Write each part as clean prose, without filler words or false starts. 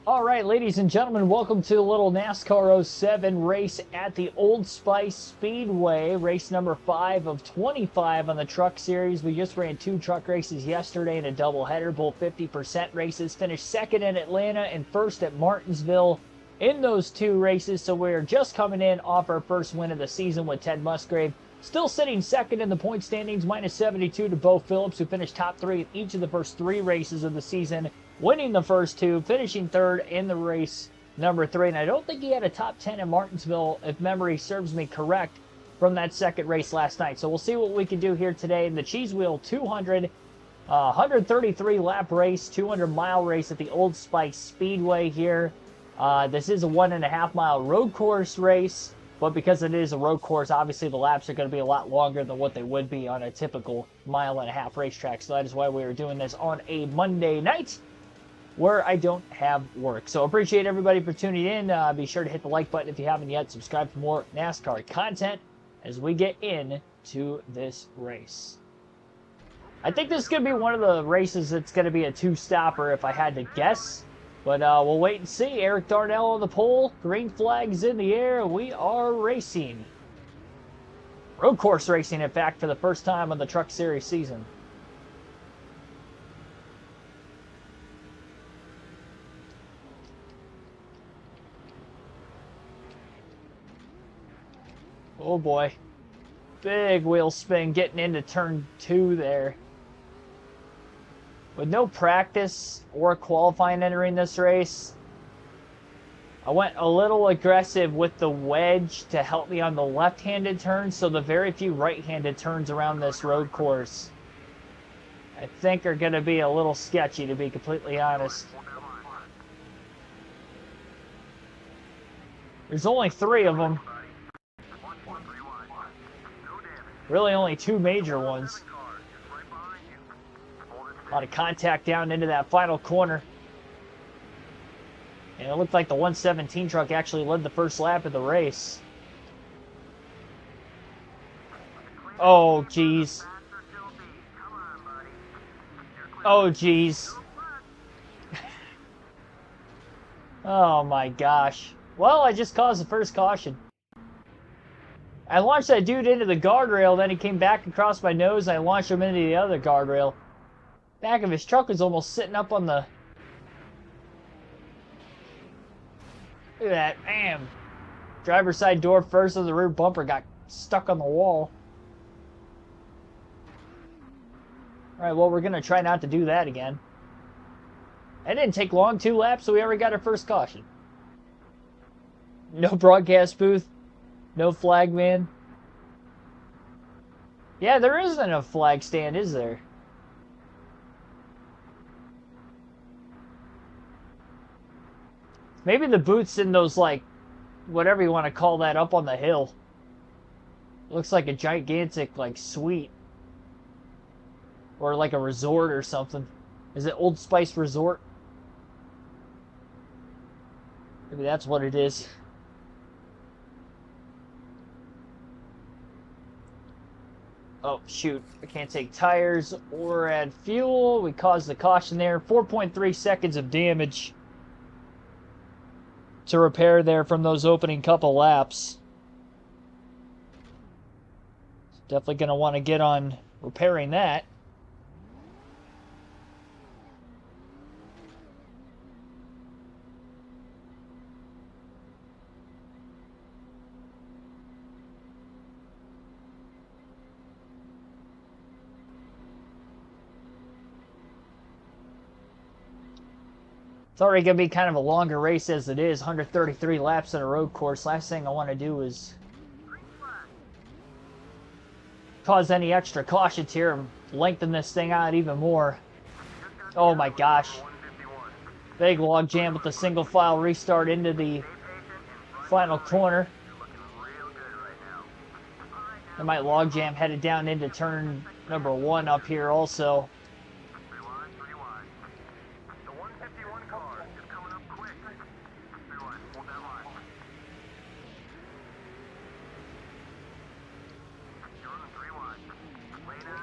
All right, ladies and gentlemen, welcome to the little NASCAR '07 race at the Old Spice Speedway. Race number 5 of 25 on the truck series. We just ran 2 truck races yesterday in a doubleheader, both 50% races. Finished second in Atlanta and first at Martinsville in those 2 races. So we're just coming in off our first win of the season with Ted Musgrave. Still sitting second in the point standings, minus 72 to Bo Phillips, who finished top 3 in each of the first 3 races of the season, winning the first 2, finishing third in the race number 3. And I don't think he had a top 10 in Martinsville, if memory serves me correct, from that second race last night. So we'll see what we can do here today in the Cheese Wheel 200, 133 lap race, 200-mile race at the Old Spice Speedway here. This is a 1.5-mile road course race, but because it is a road course, obviously the laps are going to be a lot longer than what they would be on a typical 1.5-mile racetrack. So that is why we are doing this on a Monday night, where I don't have work. So appreciate everybody for tuning in. Be sure to hit the like button if you haven't yet. Subscribe for more NASCAR content as we get into this race. I think this is going to be one of the races that's going to be a 2-stopper if I had to guess. But we'll wait and see. Eric Darnell on the pole. Green flags in the air. We are racing. Road course racing, in fact, for the first time on the Truck Series season. Oh boy. Big wheel spin getting into turn 2 there. With no practice or qualifying entering this race, I went a little aggressive with the wedge to help me on the left-handed turns, so the very few right-handed turns around this road course I think are going to be a little sketchy, to be completely honest. There's only 3 of them. Really only 2 major ones. A lot of contact down into that final corner. And it looked like the 117 truck actually led the first lap of the race. Oh, jeez. Oh, jeez. Oh, my gosh. Well, I just caused the first caution. I launched that dude into the guardrail, then he came back across my nose, and I launched him into the other guardrail. Back of his truck was almost sitting up on the... Look at that, bam. Driver's side door first, and the rear bumper got stuck on the wall. Alright, well, we're going to try not to do that again. It didn't take long, 2 laps, so we already got our first caution. No broadcast booth. No flag man. Yeah, there isn't a flag stand, is there? Maybe the booth's in those, like, whatever you want to call that, up on the hill. Looks like a gigantic, like, suite. Or like a resort or something. Is it Old Spice Resort? Maybe that's what it is. Oh, shoot. I can't take tires or add fuel. We caused the caution there. 4.3 seconds of damage to repair there from those opening couple laps. Definitely going to want to get on repairing that. It's already going to be kind of a longer race as it is, 133 laps on a road course. Last thing I want to do is cause any extra cautions here and lengthen this thing out even more. Oh my gosh. Big log jam with the single file restart into the final corner. I might log jam headed down into turn number 1 up here also.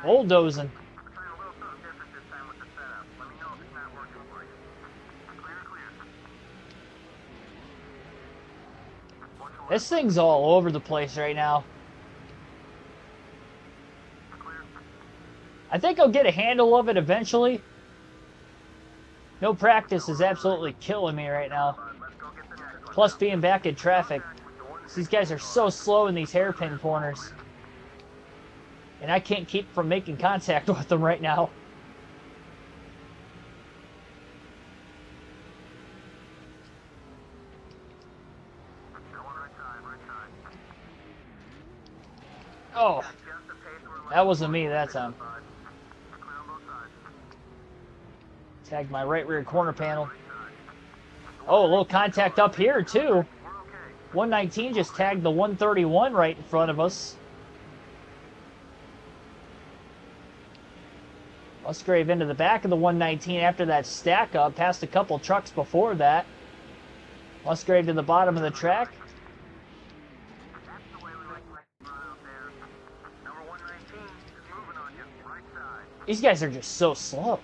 Bulldozing. This thing's all over the place right now. I think I'll get a handle of it eventually. No practice is absolutely killing me right now. Plus being back in traffic. These guys are so slow in these hairpin corners. And I can't keep from making contact with them right now. Oh, that wasn't me that time. Tagged my right rear corner panel. Oh, a little contact up here too. 119 just tagged the 131 right in front of us. Musgrave into the back of the 119 after that stack up, past a couple trucks before that. Musgrave to the bottom of the track. These guys are just so slow.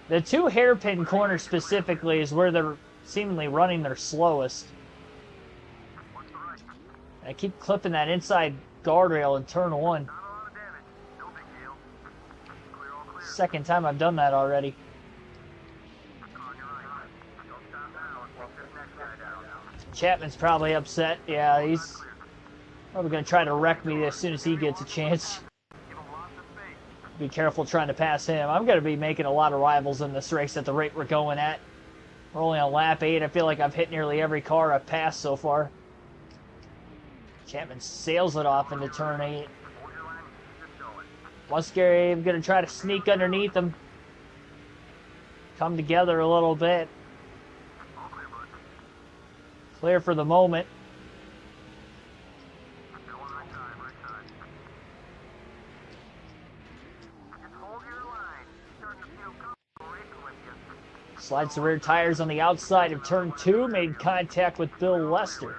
The two hairpin corners specifically is where they're seemingly running their slowest. I keep clipping that inside guardrail in turn one. Second time I've done that already. Chapman's probably upset. Yeah, he's probably going to try to wreck me as soon as he gets a chance. Be careful trying to pass him. I'm going to be making a lot of rivals in this race at the rate we're going at. We're only on lap 8. I feel like I've hit nearly every car I've passed so far. Chapman sails it off into turn 8. Musgrave going to try to sneak underneath him. Come together a little bit. Clear for the moment. Slides the rear tires on the outside of turn 2. Made contact with Bill Lester.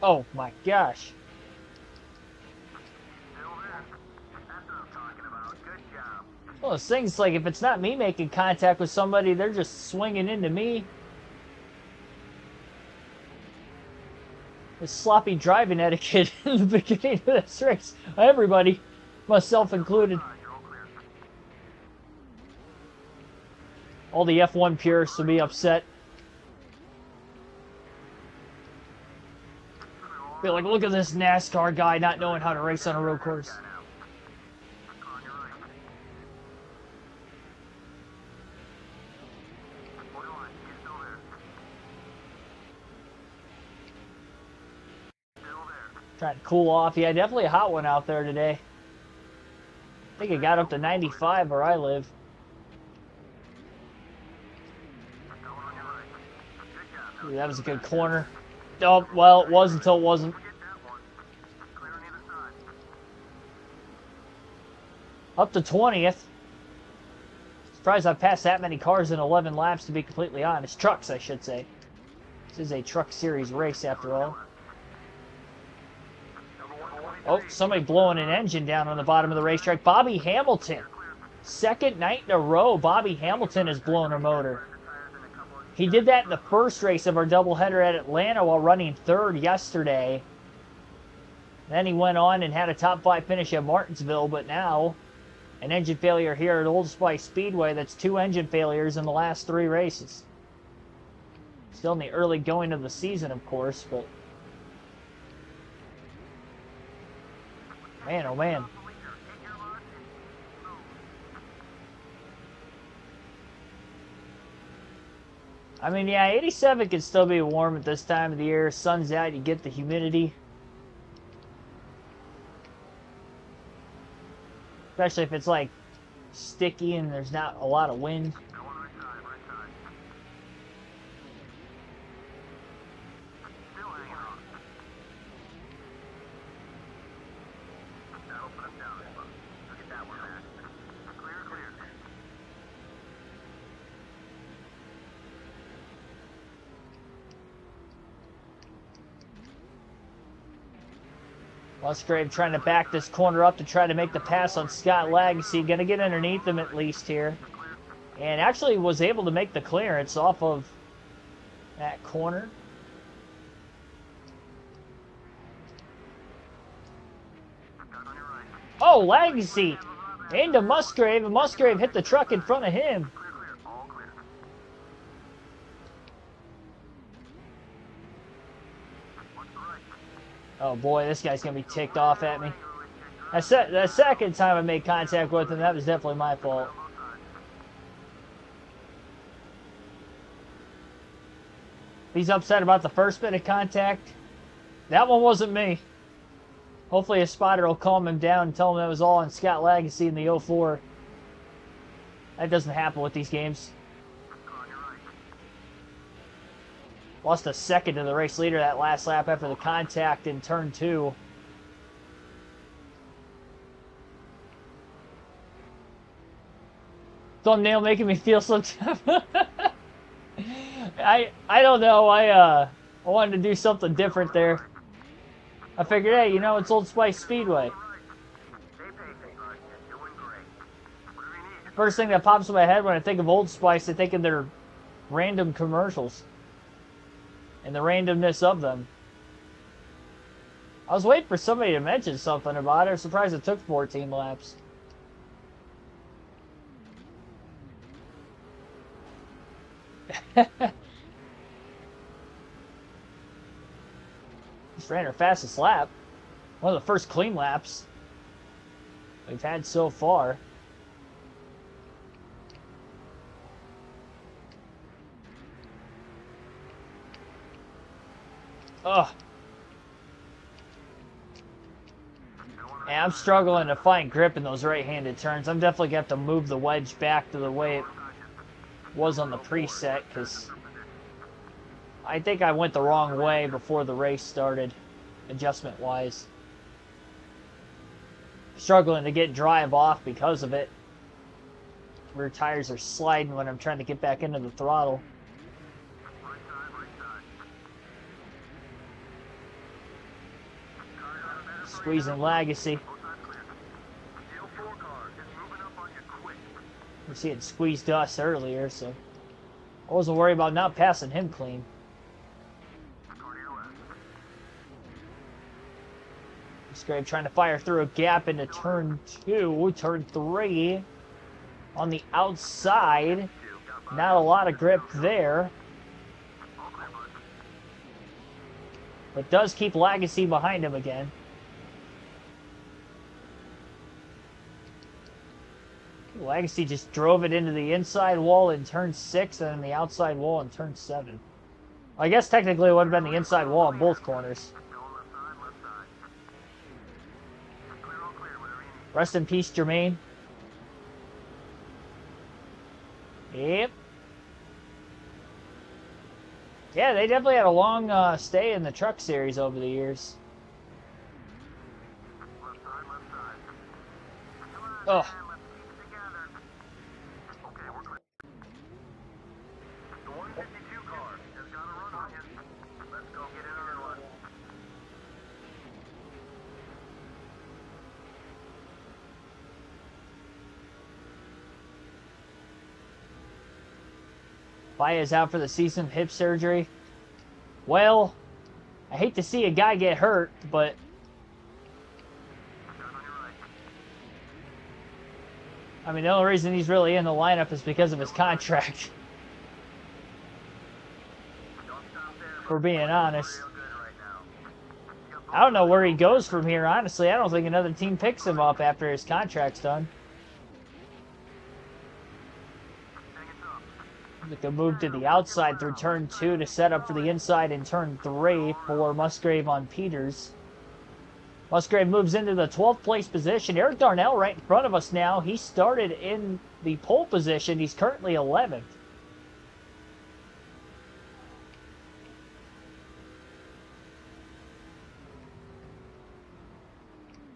Oh my gosh. Well, this thing's like, if it's not me making contact with somebody, they're just swinging into me. This sloppy driving etiquette in the beginning of this race. Everybody, myself included. All the F1 purists will be upset. Be like, look at this NASCAR guy not knowing how to race on a road course. Trying to cool off. Yeah, definitely a hot one out there today. I think it got up to 95 where I live. Ooh, that was a good corner. Oh, well, it was until it wasn't. Up to 20th. Surprised I've passed that many cars in 11 laps, to be completely honest. Trucks, I should say. This is a truck series race, after all. Oh, somebody blowing an engine down on the bottom of the racetrack. Bobby Hamilton. Second night in a row, Bobby Hamilton has blown a motor. He did that in the first race of our doubleheader at Atlanta while running third yesterday. Then he went on and had a top 5 finish at Martinsville, but now an engine failure here at Old Spice Speedway. That's 2 engine failures in the last 3 races. Still in the early going of the season, of course, but man, oh man. I mean, yeah, 87 can still be warm at this time of the year. Sun's out, you get the humidity. Especially if it's like sticky and there's not a lot of wind. Musgrave trying to back this corner up to try to make the pass on Scott Legacy. Going to get underneath him at least here. And actually was able to make the clearance off of that corner. Oh, Legacy into Musgrave, and Musgrave hit the truck in front of him. Oh boy, this guy's going to be ticked off at me. The second time I made contact with him, that was definitely my fault. He's upset about the first bit of contact. That one wasn't me. Hopefully a spotter will calm him down and tell him that was all on Scott Legacy in the 04. That doesn't happen with these games. Lost a second to the race leader that last lap after the contact in turn 2. Thumbnail making me feel so tough. I don't know. I wanted to do something different there. I figured, hey, you know, it's Old Spice Speedway. First thing that pops in my head when I think of Old Spice, I think of their random commercials and the randomness of them. I was waiting for somebody to mention something about it. I'm surprised it took 14 laps. Just ran her fastest lap. One of the first clean laps we've had so far. Ugh. And I'm struggling to find grip in those right-handed turns. I'm definitely going to have to move the wedge back to the way it was on the preset, because I think I went the wrong way before the race started, adjustment-wise. Struggling to get drive off because of it. Rear tires are sliding when I'm trying to get back into the throttle. Squeezing Legacy. You see it squeezed us earlier, so I wasn't worried about not passing him clean. Musgrave trying to fire through a gap into turn 2, turn 3 on the outside. Not a lot of grip there, but does keep Legacy behind him again. Legacy just drove it into the inside wall in turn 6 and then the outside wall in turn 7. I guess technically it would have been the inside wall in both corners. Rest in peace, Jermaine. Yep. Yeah, they definitely had a long stay in the truck series over the years. Ugh. Baez out for the season, hip surgery. Well, I hate to see a guy get hurt, but I mean, the only reason he's really in the lineup is because of his contract. For being honest. I don't know where he goes from here, honestly. I don't think another team picks him up after his contract's done. Make a move to the outside through turn 2 to set up for the inside in turn 3 for Musgrave on Peters. Musgrave moves into the 12th place position. Eric Darnell right in front of us now. He started in the pole position. He's currently 11th.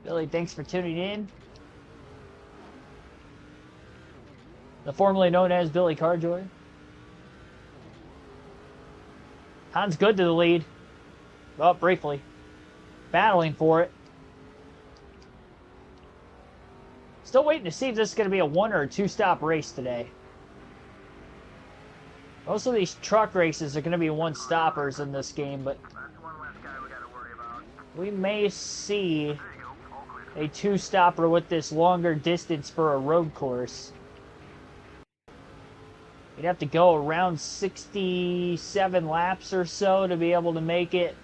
Billy, thanks for tuning in. The formerly known as Billy Carjoy. Hans good to the lead. Well, briefly. Battling for it. Still waiting to see if this is going to be a 1 or a 2-stop race today. Most of these truck races are going to be 1-stoppers in this game, but we may see a 2-stopper with this longer distance for a road course. You'd have to go around 67 laps or so to be able to make it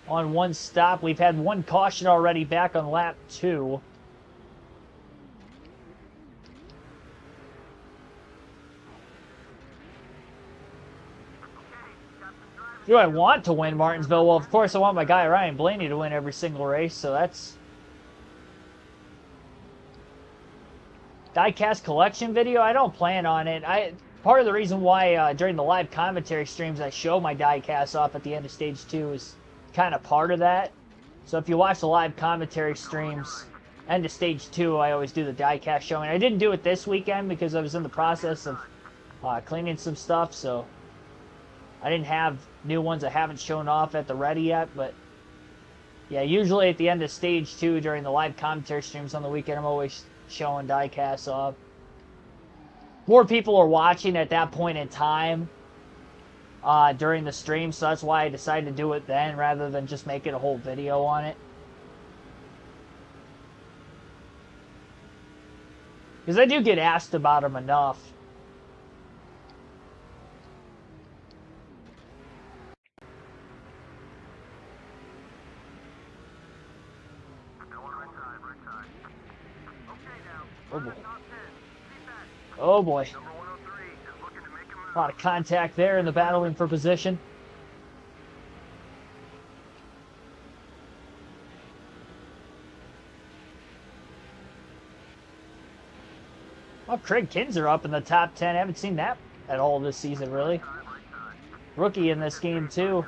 on 1 stop. We've had 1 caution already back on lap 2. Do I want to win Martinsville? Well, of course I want my guy Ryan Blaney to win every single race, so that's... Diecast collection video? I don't plan on it. Part of the reason why during the live commentary streams I show my diecast off at the end of Stage 2 is kind of part of that. So if you watch the live commentary streams, end of Stage 2, I always do the diecast showing. I didn't do it this weekend because I was in the process of cleaning some stuff, so I didn't have new ones I haven't shown off at the ready yet, but yeah, usually at the end of Stage 2 during the live commentary streams on the weekend, I'm always showing diecasts off. More people are watching at that point in time during the stream, so that's why I decided to do it then rather than just making a whole video on it. Because I do get asked about them enough. Oh boy. Oh boy. A lot of contact there in the battling for position. Well, Craig Kinzer up in the top 10. I haven't seen that at all this season, really. Rookie in this game, too.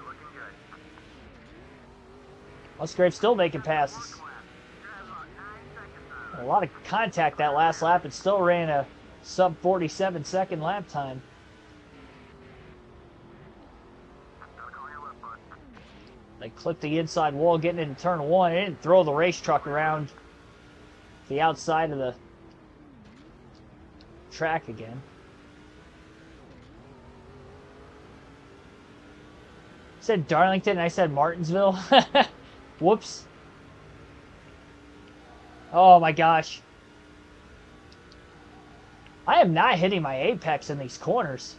Musgrave still making passes. A lot of contact that last lap. It still ran a sub 47 second lap time. They clipped the inside wall getting into turn 1. It didn't throw the race truck around the outside of the track again. I said Darlington, I said Martinsville. Whoops. Oh my gosh. I am not hitting my apex in these corners.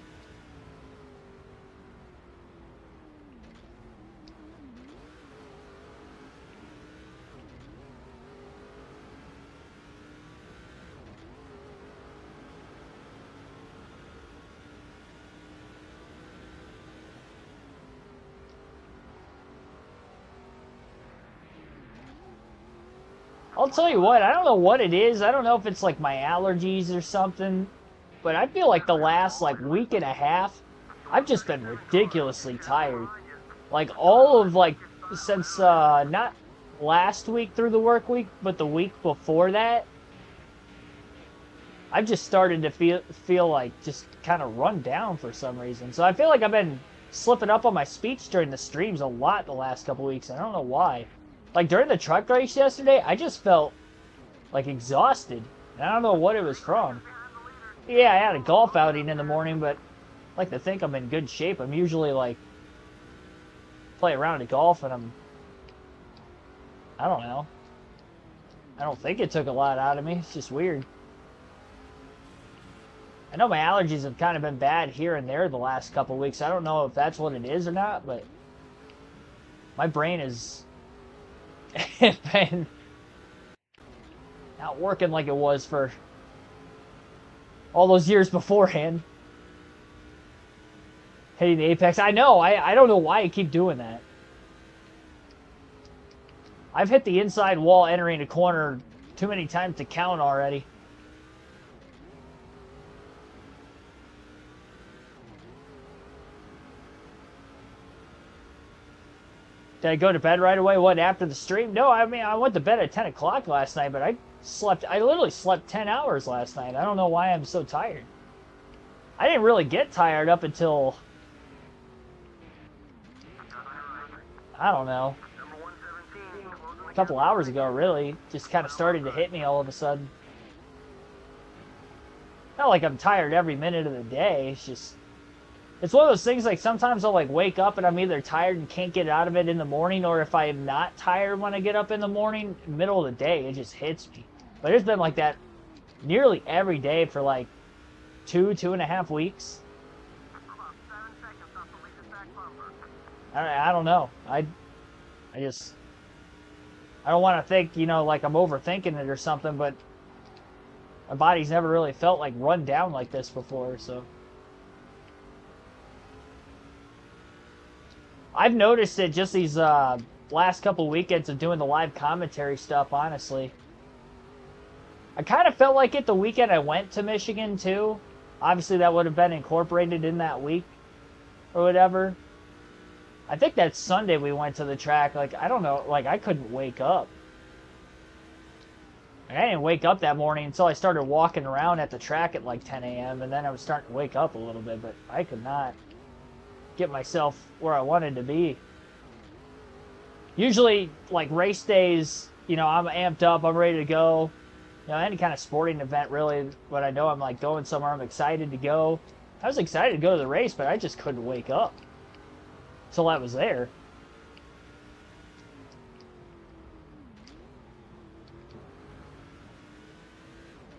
I'll tell you what, I don't know what it is. I don't know if it's like my allergies or something, but I feel like the last like week and a half, I've just been ridiculously tired. Like all of like, since not last week through the work week, but the week before that, I've just started to feel like just kind of run down for some reason. So I feel like I've been slipping up on my speech during the streams a lot the last couple weeks. I don't know why. Like, during the truck race yesterday, I just felt, like, exhausted. I don't know what it was from. Yeah, I had a golf outing in the morning, but I like to think I'm in good shape. I'm usually, like, play around at golf, and I don't know. I don't think it took a lot out of me. It's just weird. I know my allergies have kind of been bad here and there the last couple weeks. I don't know if that's what it is or not, but my brain is... been not working like it was for all those years beforehand. Hitting the apex. I know. I don't know why I keep doing that. I've hit the inside wall entering a corner too many times to count already. Did I go to bed right away? What, after the stream? No, I mean, I went to bed at 10 o'clock last night, but I literally slept 10 hours last night. I don't know why I'm so tired. I didn't really get tired up until, I don't know, a couple hours ago, really. Just kind of started to hit me all of a sudden. not like I'm tired every minute of the day. It's just, it's one of those things, like sometimes I'll like wake up and I'm either tired and can't get out of it in the morning, or if I am not tired when I get up in the morning, middle of the day, it just hits me. But it's been like that nearly every day for like 2.5 weeks. I don't know. I don't want to think, you know, like I'm overthinking it or something, but my body's never really felt like run down like this before, so. I've noticed it just these last couple weekends of doing the live commentary stuff, honestly. I kind of felt like it the weekend I went to Michigan, too. Obviously, that would have been incorporated in that week or whatever. I think that Sunday we went to the track. Like, I don't know. Like, I couldn't wake up. Like, I didn't wake up that morning until I started walking around at the track at like 10 a.m. And then I was starting to wake up a little bit. But I could not get myself where I wanted to be. Usually, like, race days, you know, I'm amped up. I'm ready to go. You know, any kind of sporting event, really, when I know I'm, like, going somewhere, I'm excited to go. I was excited to go to the race, but I just couldn't wake up until I was there.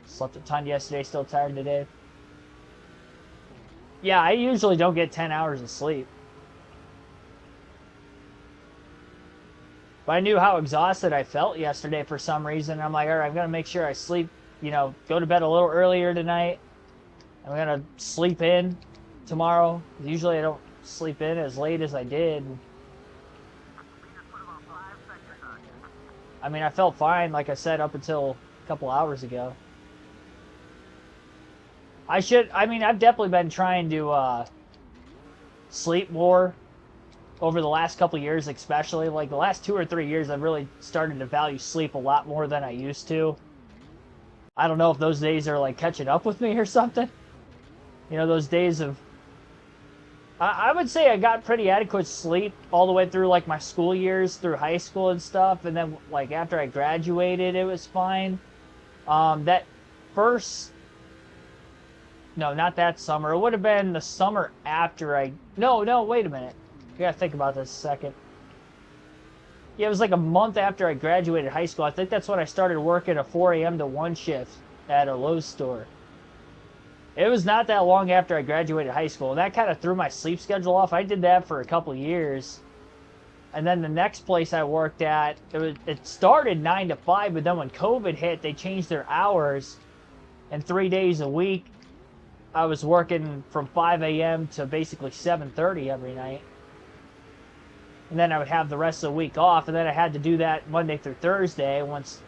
Slept a ton yesterday, still tired today. Yeah, I usually don't get 10 hours of sleep. But I knew how exhausted I felt yesterday for some reason. I'm like, all right, I'm going to make sure I sleep, you know, go to bed a little earlier tonight. I'm going to sleep in tomorrow. Usually I don't sleep in as late as I did. I mean, I felt fine, like I said, up until a couple hours ago. I mean, I've definitely been trying to sleep more over the last couple years, especially. Like the last 2 or 3 years, I've really started to value sleep a lot more than I used to. I don't know if those days are like catching up with me or something. You know, those days of... I would say I got pretty adequate sleep all the way through like my school years, through high school and stuff. And then like after I graduated, it was fine. That first... No, not that summer. It would have been the summer after I... No, wait a minute. I gotta think about this a second. Yeah, it was like a month after I graduated high school. I think that's when I started working a 4 a.m. to 1 shift at a Lowe's store. It was not that long after I graduated high school. And that kind of threw my sleep schedule off. I did that for a couple of years. And then the next place I worked at, it started 9 to 5, but then when COVID hit, they changed their hours. And 3 days a week, I was working from 5 a.m. to basically 7:30 every night. And then I would have the rest of the week off. And then I had to do that Monday through Thursday once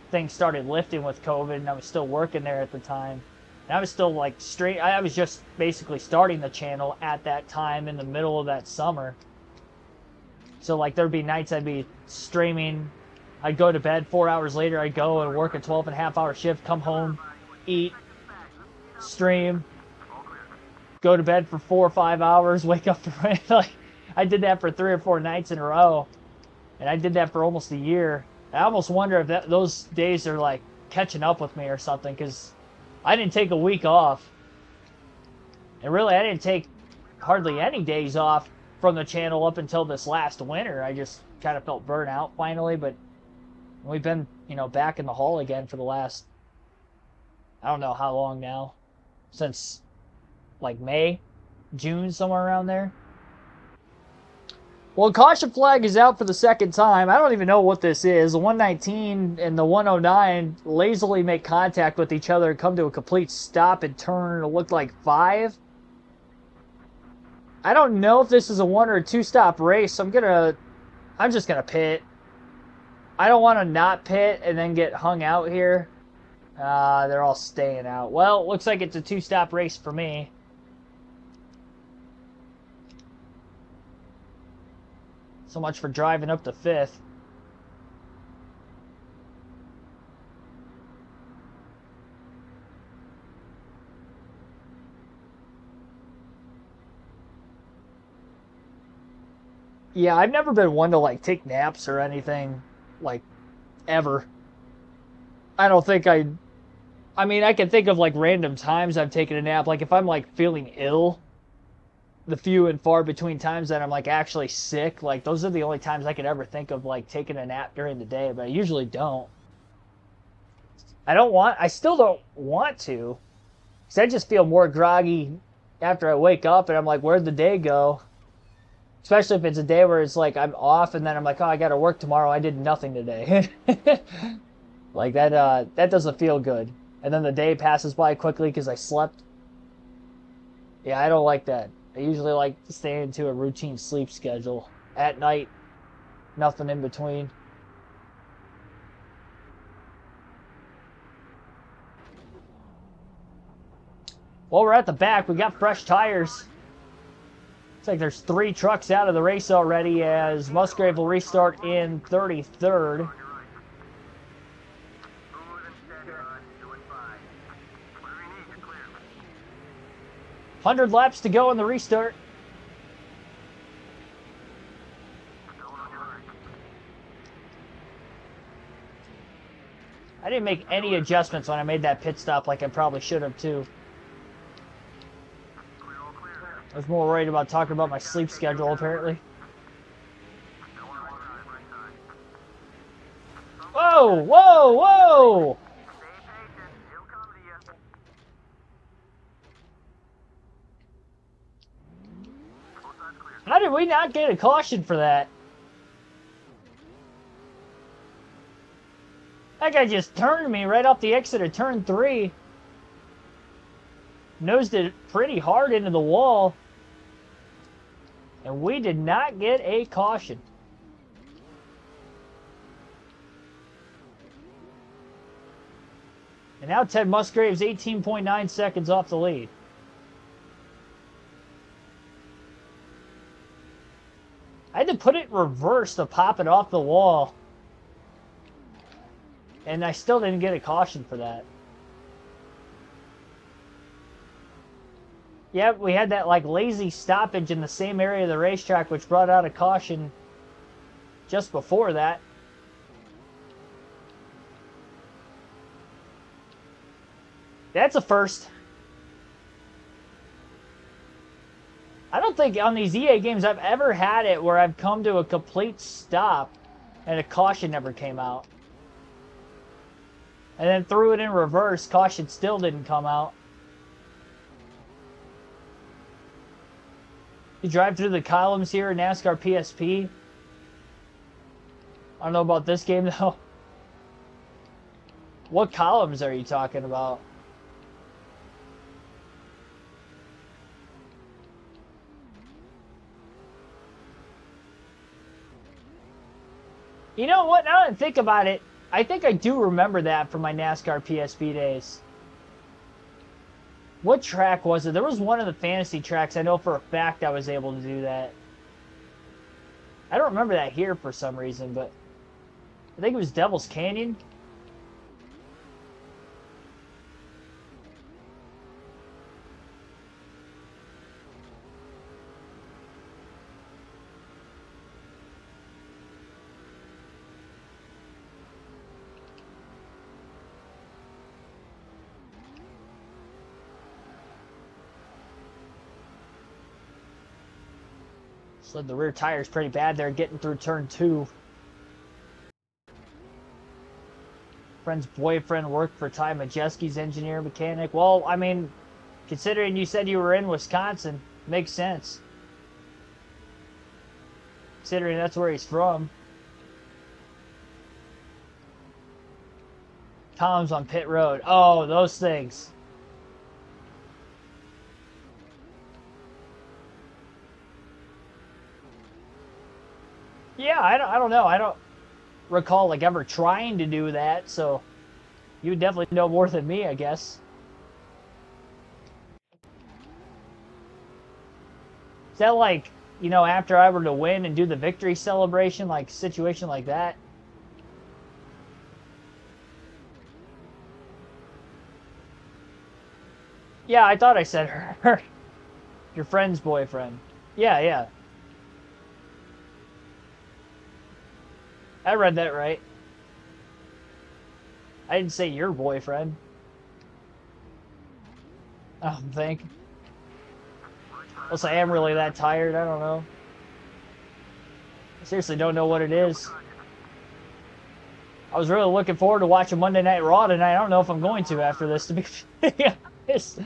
things started lifting with COVID. And I was still working there at the time. And I was still like straight. I was just basically starting the channel at that time in the middle of that summer. So like there'd be nights I'd be streaming. I'd go to bed 4 hours later. I'd go and work a 12.5-hour shift, come home, eat, stream, go to bed for 4 or 5 hours, wake up for like I did that for 3 or 4 nights in a row, and I did that for almost a year. I almost wonder if those days are like catching up with me or something, because I didn't take a week off, and really I didn't take hardly any days off from the channel up until this last winter. I just kind of felt burnt out finally, but we've been, you know, back in the hall again for the last, I don't know how long now, since like May, June, somewhere around there. Well, caution flag is out for the second time. I don't even know what this is. The 119 and the 109 lazily make contact with each other and come to a complete stop and turn. It looked like 5. I don't know if this is a 1 or a 2-stop race, so I'm just gonna pit. I don't want to not pit and then get hung out here. They're all staying out. Well, looks like it's a 2-stop race for me. So much for driving up to 5th. Yeah, I've never been one to like take naps or anything, like, ever. I don't think I I mean, I can think of like random times I've taken a nap. Like if I'm like feeling ill, the few and far between times that I'm like actually sick, like those are the only times I could ever think of like taking a nap during the day, but I usually don't. I still don't want to, because I just feel more groggy after I wake up and I'm like, where'd the day go? Especially if it's a day where it's like I'm off and then I'm like, oh, I got to work tomorrow. I did nothing today. Like that doesn't feel good. And then the day passes by quickly because I slept. Yeah, I don't like that. I usually like to stay into a routine sleep schedule. At night, nothing in between. Well, we're at the back. We got fresh tires. Looks like there's 3 trucks out of the race already as Musgrave will restart in 33rd. 100 laps to go in the restart. I didn't make any adjustments when I made that pit stop like I probably should have too. I was more worried about talking about my sleep schedule apparently. Whoa, whoa, whoa! How did we not get a caution for that? That guy just turned me right off the exit of turn 3. Nosed it pretty hard into the wall. And we did not get a caution. And now Ted Musgrave's 18.9 seconds off the lead. I had to put it in reverse to pop it off the wall. And I still didn't get a caution for that. Yeah, we had that like lazy stoppage in the same area of the racetrack which brought out a caution just before that. That's a first. I don't think on these EA games I've ever had it where I've come to a complete stop and a caution never came out. And then threw it in reverse, caution still didn't come out. You drive through the columns here in NASCAR PSP. I don't know about this game though. What columns are you talking about? You know what? Now that I think about it, I think I do remember that from my NASCAR PSP days. What track was it? There was one of the fantasy tracks. I know for a fact I was able to do that. I don't remember that here for some reason, but I think it was Devil's Canyon. Slid the rear tires pretty bad there getting through turn 2. Friend's boyfriend worked for Ty Majeski's engineer mechanic. Well, I mean, considering you said you were in Wisconsin, makes sense. Considering that's where he's from. Columns on pit road. Oh, those things. Yeah, I don't know. I don't recall like ever trying to do that, so you would definitely know more than me, I guess. Is that like, you know, after I were to win and do the victory celebration, like situation like that? Yeah, I thought I said her. Your friend's boyfriend. Yeah, yeah. I read that right. I didn't say your boyfriend. I don't think. Unless I am really that tired, I don't know. I seriously don't know what it is. I was really looking forward to watching Monday Night Raw tonight. I don't know if I'm going to after this, to be honest.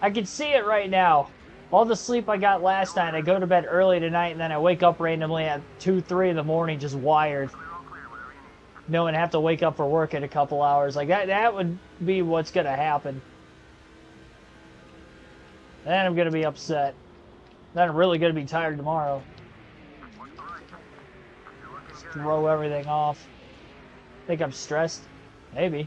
I can see it right now. All the sleep I got last night, I go to bed early tonight, and then I wake up randomly at 2, 3 in the morning just wired. Knowing I have to wake up for work in a couple hours. Like, that would be what's going to happen. Then I'm going to be upset. Then I'm really going to be tired tomorrow. Just throw everything off. Think I'm stressed? Maybe.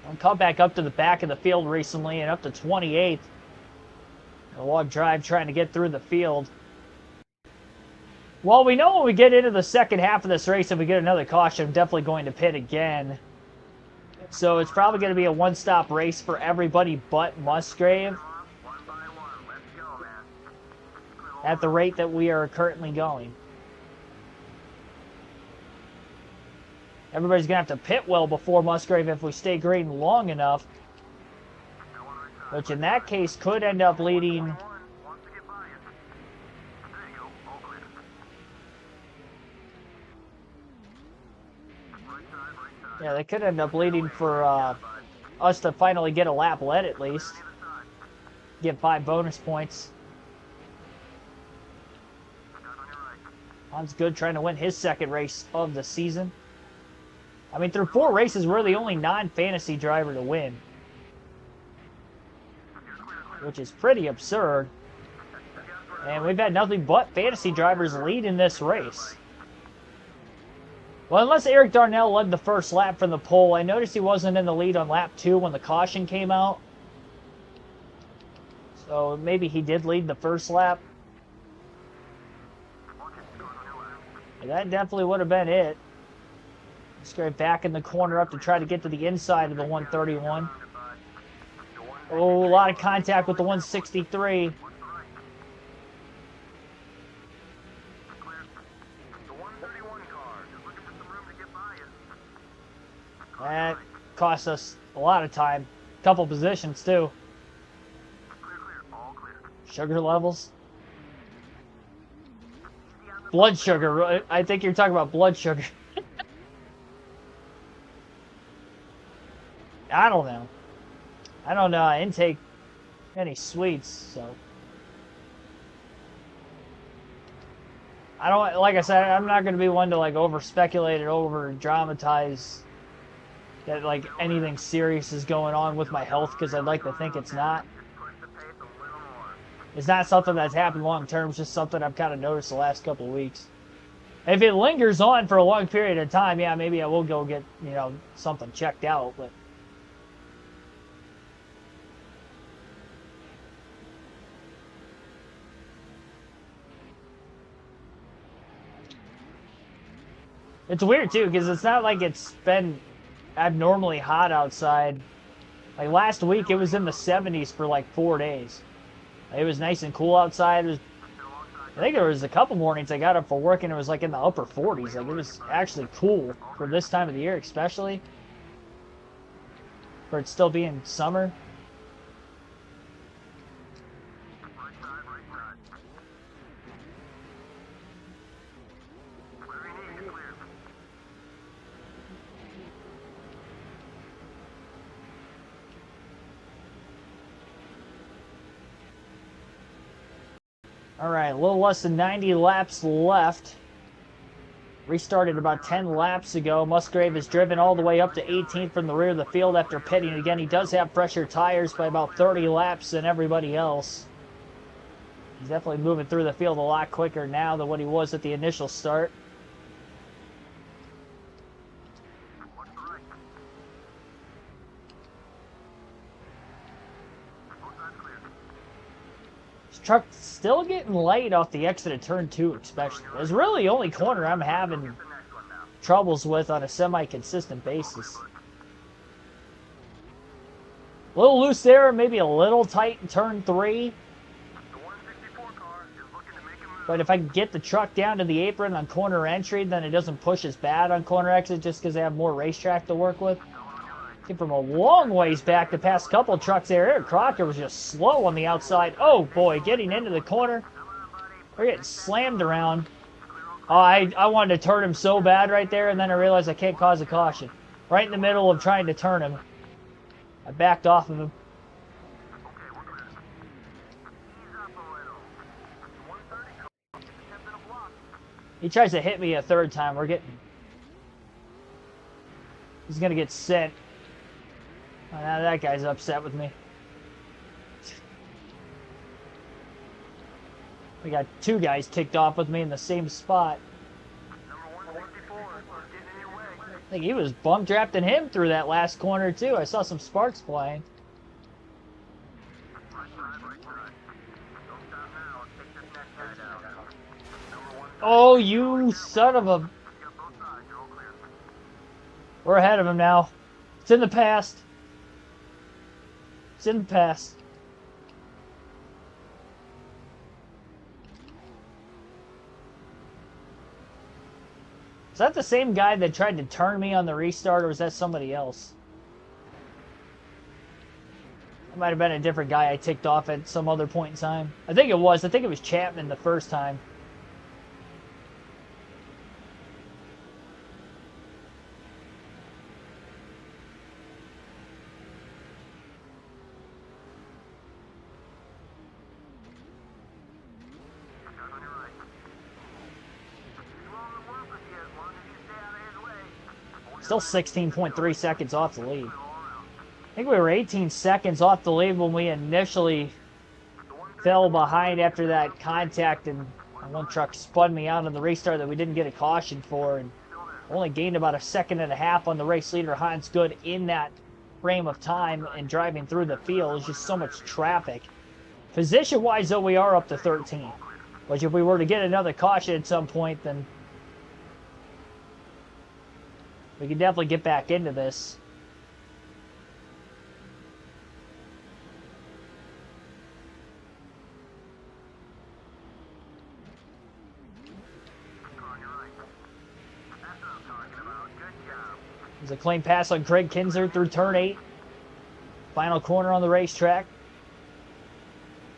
I caught back up to the back of the field recently and up to 28th. A long drive trying to get through the field. Well, we know when we get into the second half of this race, if we get another caution, I'm definitely going to pit again. So it's probably going to be a one-stop race for everybody but Musgrave. At the rate that we are currently going. Everybody's going to have to pit well before Musgrave if we stay green long enough. Which in that case could end up leading... Yeah, they could end up leading for us to finally get a lap led at least. Get 5 bonus points. Han's good trying to win his second race of the season. I mean, through 4 races, we're the only non-fantasy driver to win. Which is pretty absurd. And we've had nothing but fantasy drivers lead in this race. Well, unless Eric Darnell led the first lap from the pole. I noticed he wasn't in the lead on lap 2 when the caution came out. So maybe he did lead the first lap. That definitely would have been it. Straight back in the corner up to try to get to the inside of the 131. Oh, a lot of contact with the 163. That cost us a lot of time. A couple positions, too. Sugar levels. Blood sugar. I think you're talking about blood sugar. I don't know. I don't know. I didn't take any sweets, so. I don't, like I said, I'm not going to be one to like over speculate and over dramatize that like anything serious is going on with my health, because I'd like to think it's not. It's not something that's happened long term. It's just something I've kind of noticed the last couple of weeks. If it lingers on for a long period of time, yeah, maybe I will go get, you know, something checked out, but. It's weird, too, because it's not like it's been abnormally hot outside. Like, last week, it was in the 70s for, like, 4 days. It was nice and cool outside. I think there was a couple mornings I got up for work, and it was, like, in the upper 40s. Like, it was actually cool for this time of the year, especially. For it still being summer. Alright, a little less than 90 laps left. Restarted about 10 laps ago. Musgrave is driven all the way up to 18th from the rear of the field after pitting. Again, he does have fresher tires by about 30 laps than everybody else. He's definitely moving through the field a lot quicker now than what he was at the initial start. truck's still getting light off the exit of turn 2 especially. It's really the only corner I'm having troubles with on a semi-consistent basis. A little loose there, maybe a little tight in turn 3. But if I can get the truck down to the apron on corner entry, then it doesn't push as bad on corner exit just because they have more racetrack to work with. Came from a long ways back to pass a couple of trucks there. Eric Crocker was just slow on the outside. Oh boy, getting into the corner. We're getting slammed around. Oh, I wanted to turn him so bad right there, and then I realized I can't cause a caution. Right in the middle of trying to turn him. I backed off of him. He tries to hit me a third time. He's going to get sent. Oh, now that guy's upset with me. We got 2 guys ticked off with me in the same spot. I think he was bump drafting him through that last corner too. I saw some sparks flying. Oh, you son of a... We're ahead of him now. It's in the past. It's in the past. Is that the same guy that tried to turn me on the restart, or was that somebody else? It might have been a different guy I ticked off at some other point in time. I think it was. I think it was Chapman the first time. Still 16.3 seconds off the lead. I think we were 18 seconds off the lead when we initially fell behind after that contact, and one truck spun me out on the restart that we didn't get a caution for, and only gained about 1.5 seconds on the race leader Hans Good in that frame of time, and driving through the field is just so much traffic. Position-wise, though, we are up to 13. Which if we were to get another caution at some point, then we can definitely get back into this. There's a clean pass on Craig Kinzer through turn 8. Final corner on the racetrack.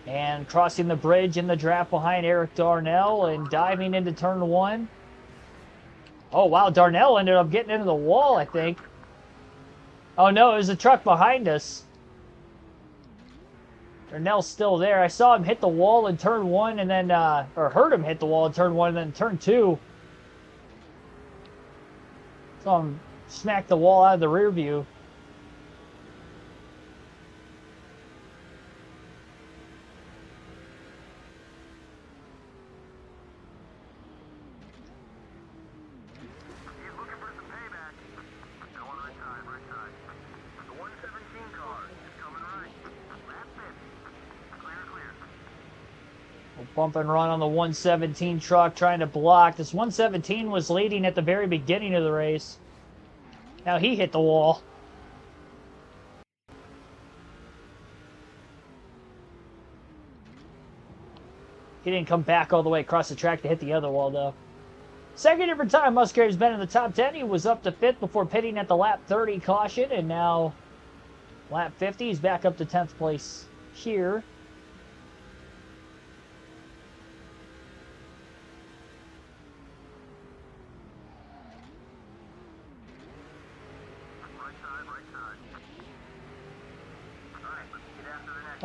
And crossing the bridge in the draft behind Eric Darnell and diving into turn 1. Oh, wow, Darnell ended up getting into the wall, I think. Oh, no, it was a truck behind us. Darnell's still there. I saw him hit the wall in turn 1 and then, or heard him hit the wall in turn 1 and then turn 2. Saw him smack the wall out of the rear view. Bump and run on the 117 truck, trying to block. This 117 was leading at the very beginning of the race. Now he hit the wall. He didn't come back all the way across the track to hit the other wall, though. Second different time Musgrave's been in the top 10. He was up to 5th before pitting at the lap 30 caution, and now lap 50. He's back up to 10th place here.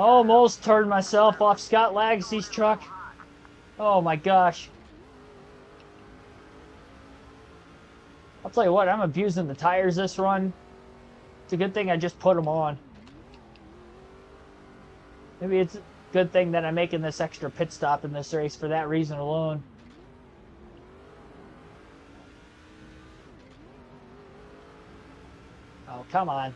Almost turned myself off Scott Lagacy's truck. Oh my gosh. I'll tell you what, I'm abusing the tires this run. It's a good thing I just put them on. Maybe it's a good thing that I'm making this extra pit stop in this race for that reason alone. Oh, come on.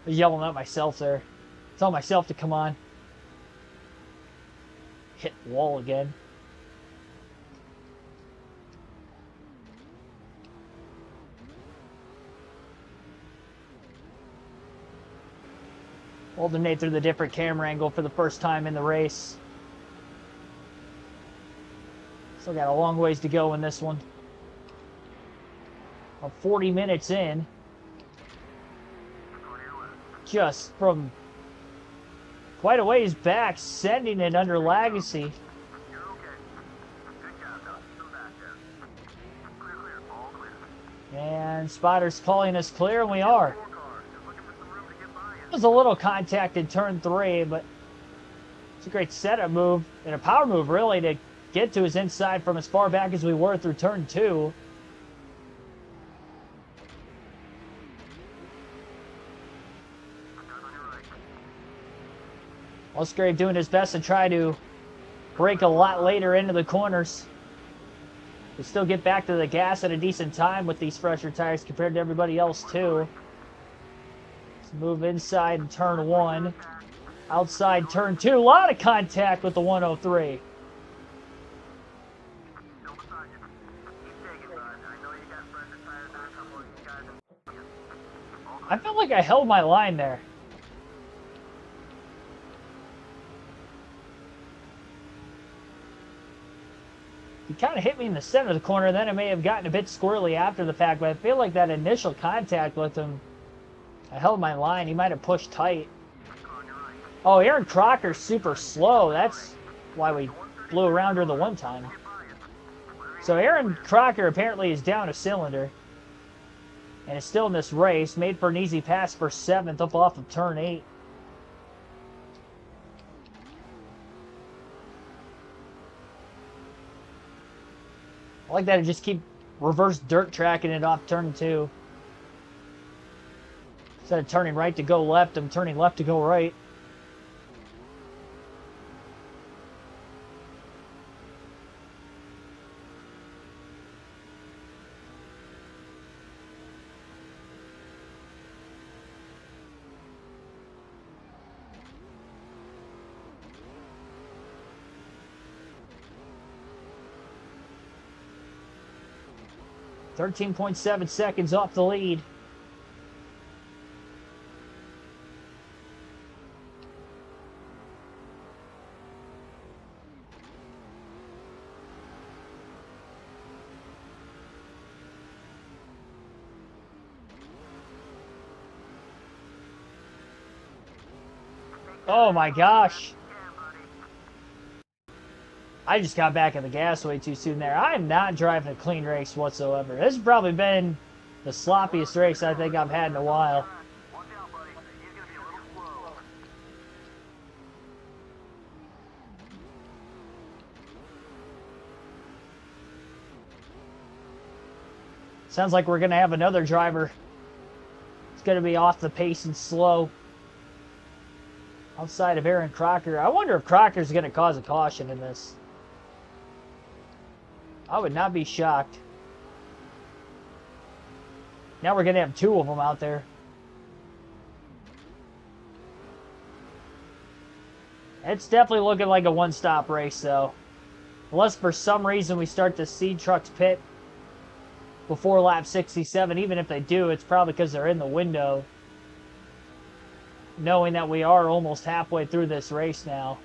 I was yelling at myself there. Tell myself to come on. Hit the wall again. Alternate through the different camera angle for the first time in the race. Still got a long ways to go in this one. About 40 minutes in. Just from quite a ways back, sending it under Legacy. And Spotter's calling us clear, and we are. It was a little contact in turn 3, but it's a great setup move and a power move, really, to get to his inside from as far back as we were through turn 2. Musgrave doing his best to try to break a lot later into the corners. We still get back to the gas at a decent time with these fresher tires compared to everybody else, too. Let's move inside turn 1. Outside turn 2. A lot of contact with the 103. I felt like I held my line there. He kind of hit me in the center of the corner, then it may have gotten a bit squirrely after the fact, but I feel like that initial contact with him, I held my line. He might have pushed tight. Oh, Aaron Crocker's super slow. That's why we blew around her the one time. So Aaron Crocker apparently is down a cylinder and is still in this race. Made for an easy pass for 7th up off of turn 8. I like that to just keep reverse dirt tracking it off turn 2. Instead of turning right to go left, I'm turning left to go right. .7 seconds off the lead. Oh my gosh. I just got back in the gas way too soon there. I'm not driving a clean race whatsoever. This has probably been the sloppiest race I think I've had in a while. Sounds like we're going to have another driver. It's going to be off the pace and slow. Outside of Aaron Crocker. I wonder if Crocker's going to cause a caution in this. I would not be shocked. Now we're going to have 2 of them out there. It's definitely looking like a one-stop race, though. Unless for some reason we start to see trucks pit before lap 67. Even if they do, it's probably because they're in the window. Knowing that we are almost halfway through this race now.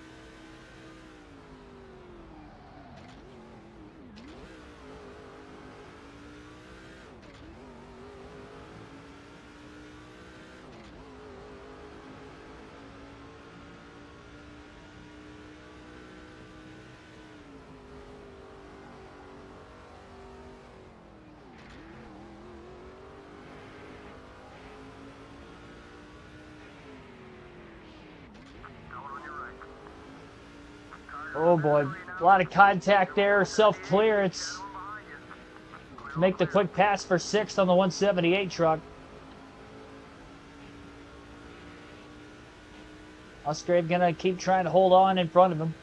Oh boy, a lot of contact there, self-clearance. Make the quick pass for 6th on the 178 truck. Musgrave gonna keep trying to hold on in front of him.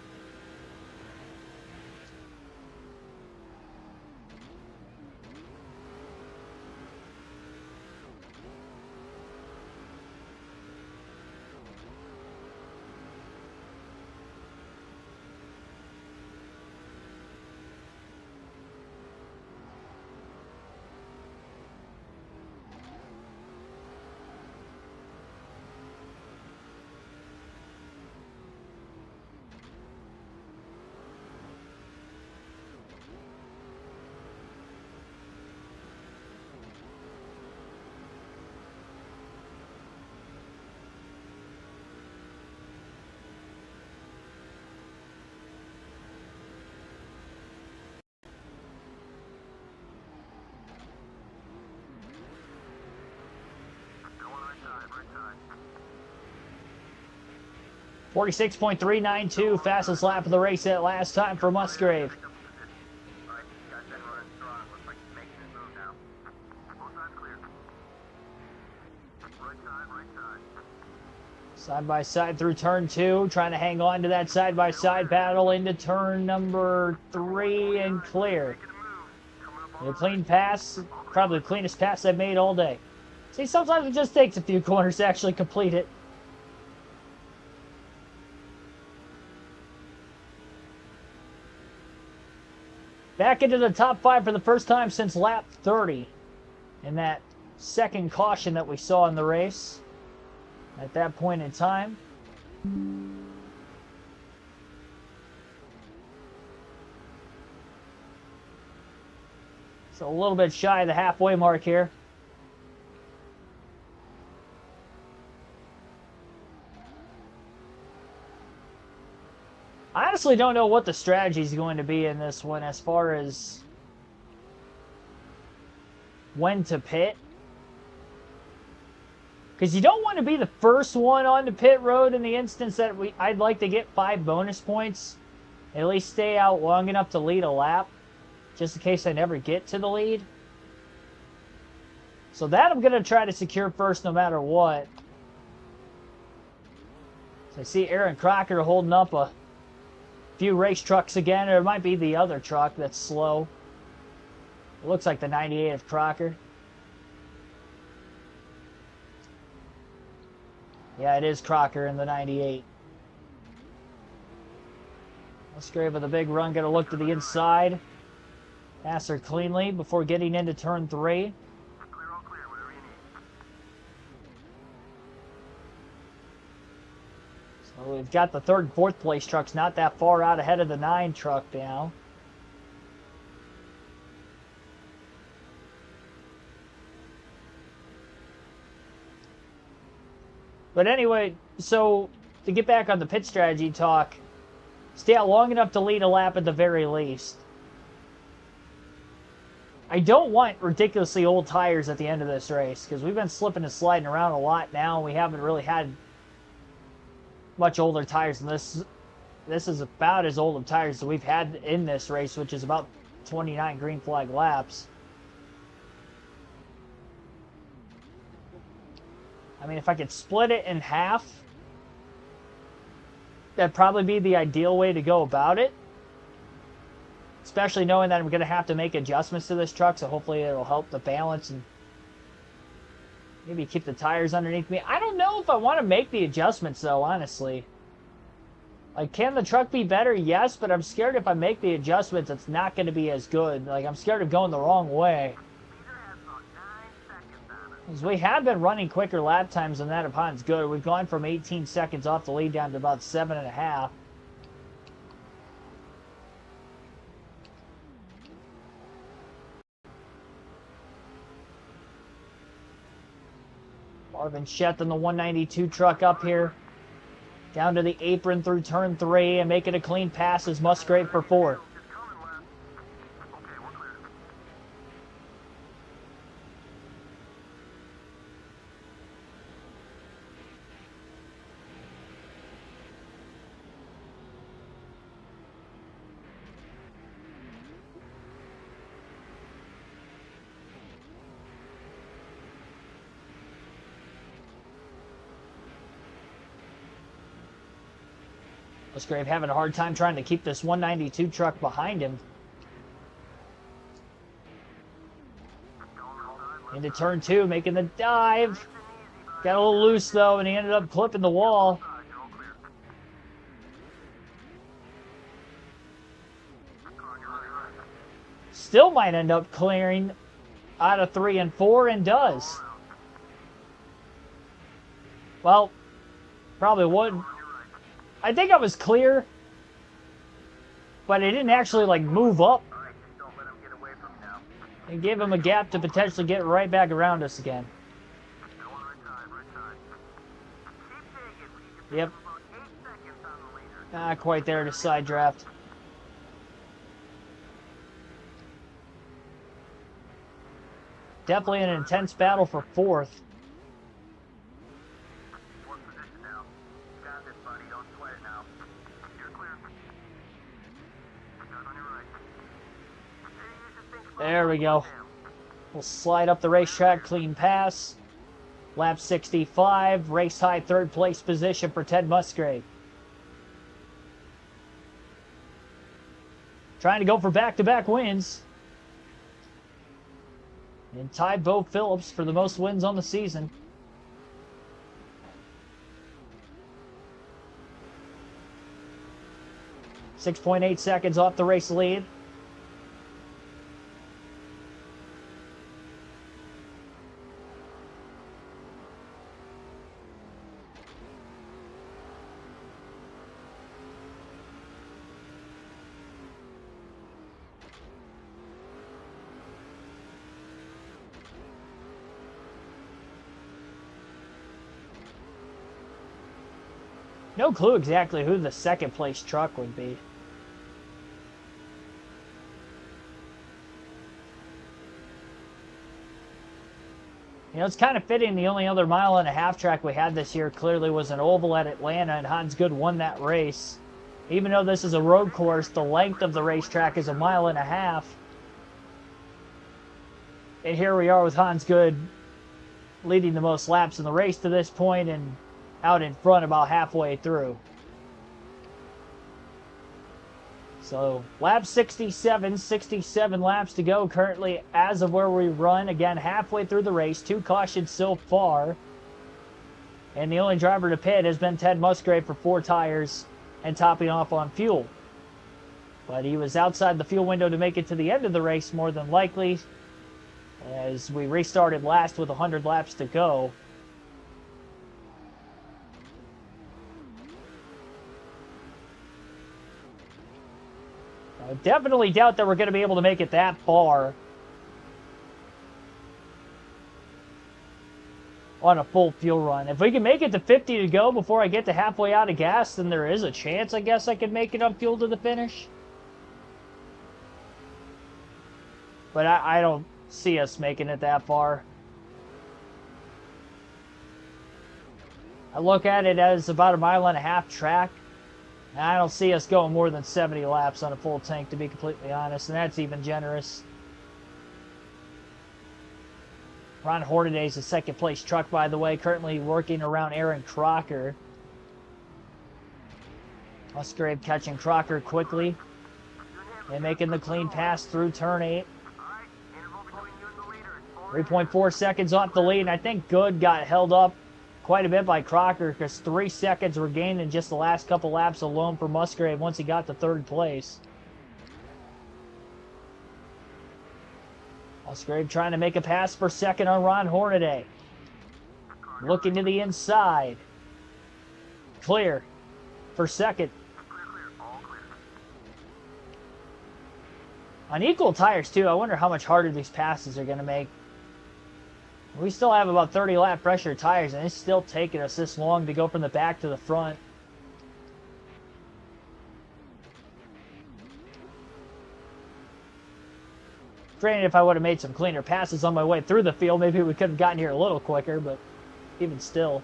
46.392, fastest lap of the race at last time for Musgrave. Side by side through turn 2, trying to hang on to that side by side battle into turn number 3 and clear. A clean pass, probably the cleanest pass I've made all day. See, sometimes it just takes a few corners to actually complete it. Back into the top 5 for the first time since lap 30. In that second caution that we saw in the race. At that point in time. So a little bit shy of the halfway mark here. I honestly don't know what the strategy is going to be in this one as far as when to pit. Because you don't want to be the first one on the pit road in the instance that I'd like to get 5 bonus points. At least stay out long enough to lead a lap. Just in case I never get to the lead. So that I'm going to try to secure first no matter what. So I see Aaron Crocker holding up a few race trucks again. Or it might be the other truck that's slow. It looks like the 98 of Crocker. Yeah, it is Crocker in the 98. Musgrave with a big run, going to look to the inside. Pass her cleanly before getting into turn 3. So we've got the 3rd and 4th place trucks not that far out ahead of the 9 truck now. But anyway, so to get back on the pit strategy talk, stay out long enough to lead a lap at the very least. I don't want ridiculously old tires at the end of this race because we've been slipping and sliding around a lot now. And we haven't really had much older tires than this. This is about as old of tires as we've had in this race, which is about 29 green flag laps. I mean, if I could split it in half, that'd probably be the ideal way to go about it. Especially knowing that I'm going to have to make adjustments to this truck, so hopefully it'll help the balance and maybe keep the tires underneath me. I don't know if I want to make the adjustments, though, honestly. Like, can the truck be better? Yes, but I'm scared if I make the adjustments, it's not going to be as good. Like, I'm scared of going the wrong way. Because we have been running quicker lap times than that upon's good. We've gone from 18 seconds off the lead down to about 7.5. Marvin Sheth in the 192 truck up here. Down to the apron through turn 3 and making a clean pass is Musgrave for 4. Musgrave having a hard time trying to keep this 192 truck behind him. Into turn 2, making the dive. Got a little loose though, and he ended up clipping the wall. Still might end up clearing out of 3 and 4 and does. Well, probably would. I think I was clear, but it didn't actually like move up. It gave him a gap to potentially get right back around us again. Yep. Not quite there to side draft. Definitely an intense battle for 4th. There we go. We'll slide up the racetrack, clean pass. Lap 65, race high third place position for Ted Musgrave. Trying to go for back-to-back wins. And tied Bo Phillips for the most wins on the season. .8 seconds off the race lead. No clue exactly who the second place truck would be. You know, it's kind of fitting the only other mile-and-a-half track we had this year clearly was an oval at Atlanta, and Hans Good won that race. Even though this is a road course, the length of the racetrack is a mile-and-a-half. And here we are with Hans Good leading the most laps in the race to this point and out in front about halfway through. So lap 67, 67 laps to go currently as of where we run. Again, halfway through the race, 2 cautions so far. And the only driver to pit has been Ted Musgrave for 4 tires and topping off on fuel. But he was outside the fuel window to make it to the end of the race more than likely, as we restarted last with 100 laps to go. I definitely doubt that we're going to be able to make it that far on a full fuel run. If we can make it to 50 to go before I get to halfway out of gas, then there is a chance, I guess, I could make it on fuel to the finish. But I don't see us making it that far. I look at it as about a mile-and-a-half track. And I don't see us going more than 70 laps on a full tank, to be completely honest, and that's even generous. Ron Hornaday is a second-place truck, by the way, currently working around Aaron Crocker. Musgrave catching Crocker quickly and making the clean pass through turn 8. 3.4 seconds off the lead, and I think Good got held up quite a bit by Crocker because 3 seconds were gained in just the last couple laps alone for Musgrave once he got to third place. Musgrave trying to make a pass for second on Ron Hornaday. Looking to the inside. Clear for second. On equal tires too, I wonder how much harder these passes are going to make. We still have about 30 lap pressure tires, and it's still taking us this long to go from the back to the front. Granted, if I would have made some cleaner passes on my way through the field, maybe we could have gotten here a little quicker, but even still.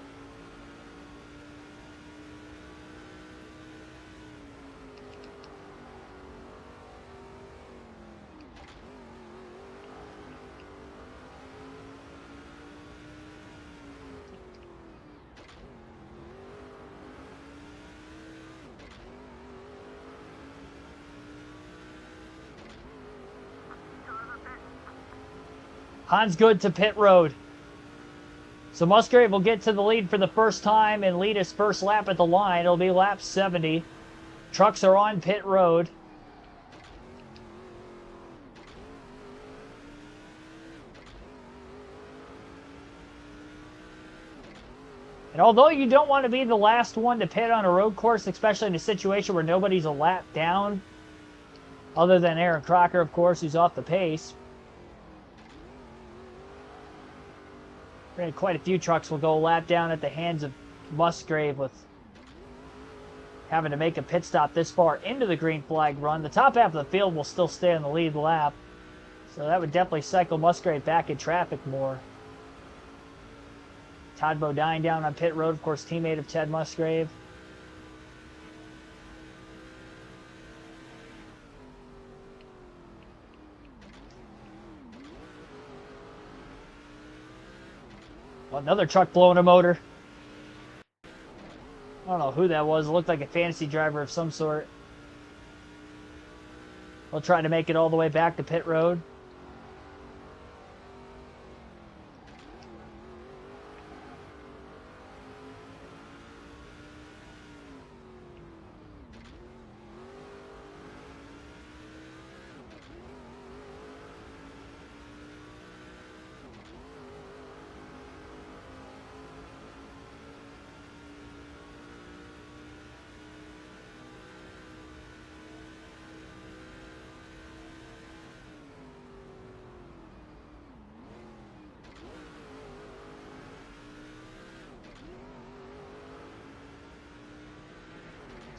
Hans Good to pit road. So Musgrave will get to the lead for the first time and lead his first lap at the line. It'll be lap 70. Trucks are on pit road. And although you don't want to be the last one to pit on a road course, especially in a situation where nobody's a lap down, other than Aaron Crocker, of course, who's off the pace. Quite a few trucks will go a lap down at the hands of Musgrave with having to make a pit stop this far into the green flag run. The top half of the field will still stay on the lead lap, so that would definitely cycle Musgrave back in traffic more. Todd Bodine down on pit road, of course, teammate of Ted Musgrave. Another truck blowing a motor. I don't know who that was. It looked like a fantasy driver of some sort. We'll try to make it all the way back to pit road.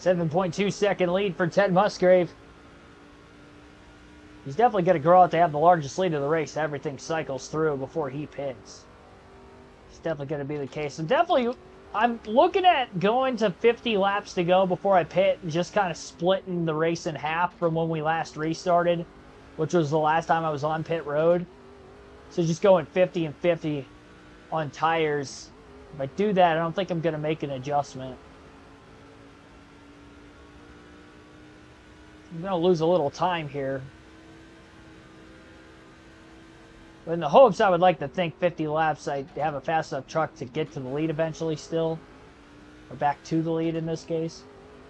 .2-second lead for Ted Musgrave. He's definitely going to grow out to have the largest lead of the race. Everything cycles through before he pits. It's definitely going to be the case. I'm looking at going to 50 laps to go before I pit, and just kind of splitting the race in half from when we last restarted, which was the last time I was on pit road. So just going 50 and 50 on tires. If I do that, I don't think I'm going to make an adjustment. I'm going to lose a little time here. But in the hopes, I would like to think 50 laps, I have a fast enough truck to get to the lead eventually still. Or back to the lead in this case.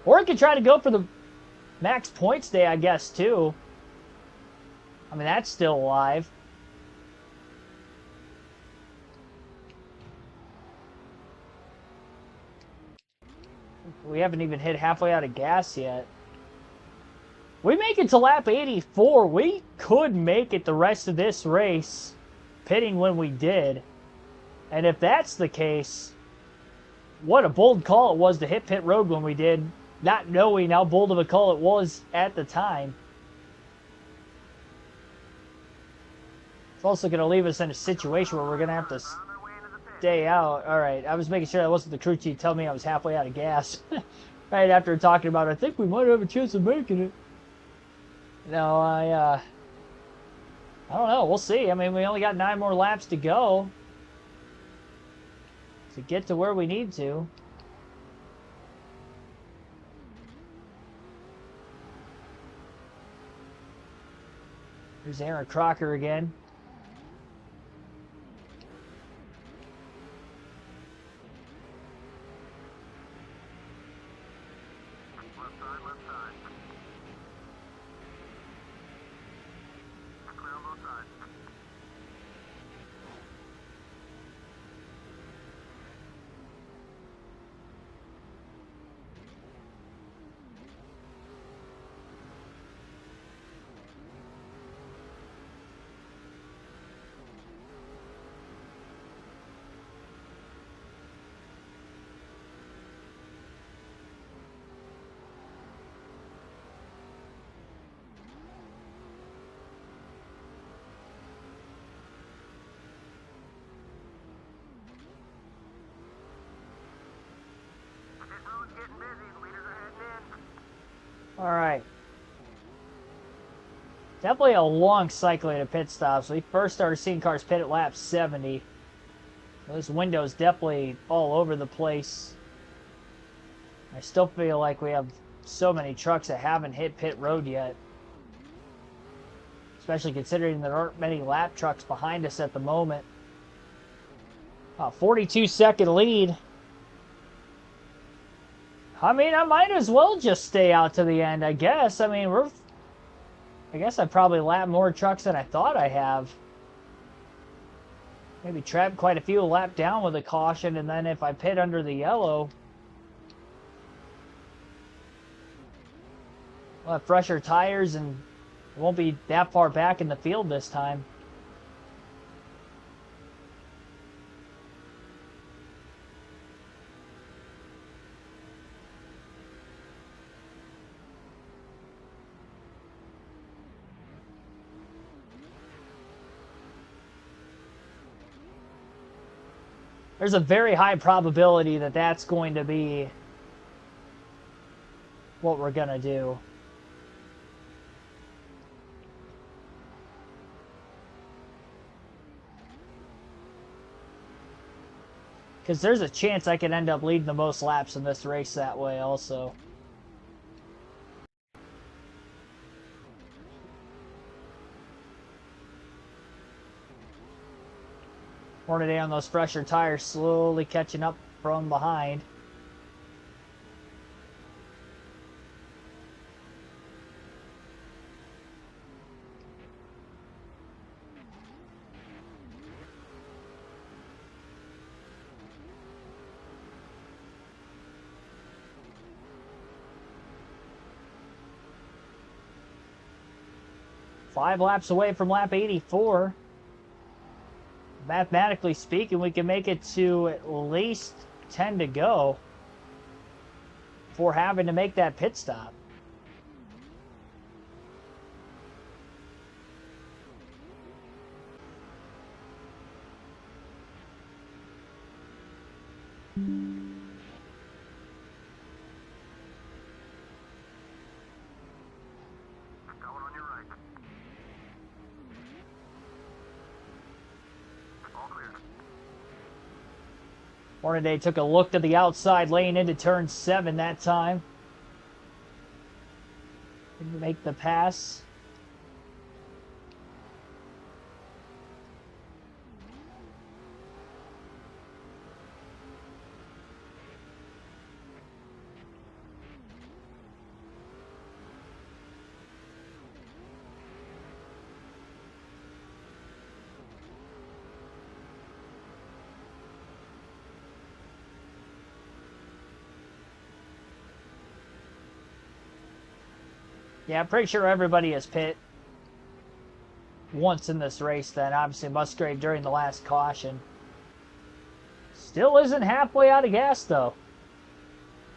Or I could try to go for the max points day, I guess, too. I mean, that's still alive. We haven't even hit halfway out of gas yet. We make it to lap 84. We could make it the rest of this race, pitting when we did. And if that's the case, what a bold call it was to hit pit road when we did, not knowing how bold of a call it was at the time. It's also going to leave us in a situation where we're going to have to stay out. All right, I was making sure that wasn't the crew chief telling me I was halfway out of gas. Right after talking about, I think we might have a chance of making it. No, I don't know. We'll see. I mean, we only got 9 more laps to go to get to where we need to. Here's Aaron Crocker again. All right. Definitely a long cycle at pit stops. We first started seeing cars pit at lap 70. Those windows definitely all over the place. I still feel like we have so many trucks that haven't hit pit road yet. Especially considering there aren't many lap trucks behind us at the moment. 42-second lead. I mean, I might as well just stay out to the end, I guess. I mean, I guess I probably lap more trucks than I thought I have. Maybe trap quite a few lap down with a caution, and then if I pit under the yellow, we'll have fresher tires and it won't be that far back in the field this time. There's a very high probability that that's going to be what we're going to do. Because there's a chance I could end up leading the most laps in this race that way also. Hornaday on those fresher tires, slowly catching up from behind. Five laps away from lap 84. Mathematically speaking, we can make it to at least 10 to go before having to make that pit stop. Hornaday took a look to the outside lane into turn 7 that time. Didn't make the pass. Yeah, I'm pretty sure everybody has pit once in this race then. Obviously, Musgrave during the last caution. Still isn't halfway out of gas, though.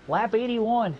Lap 81.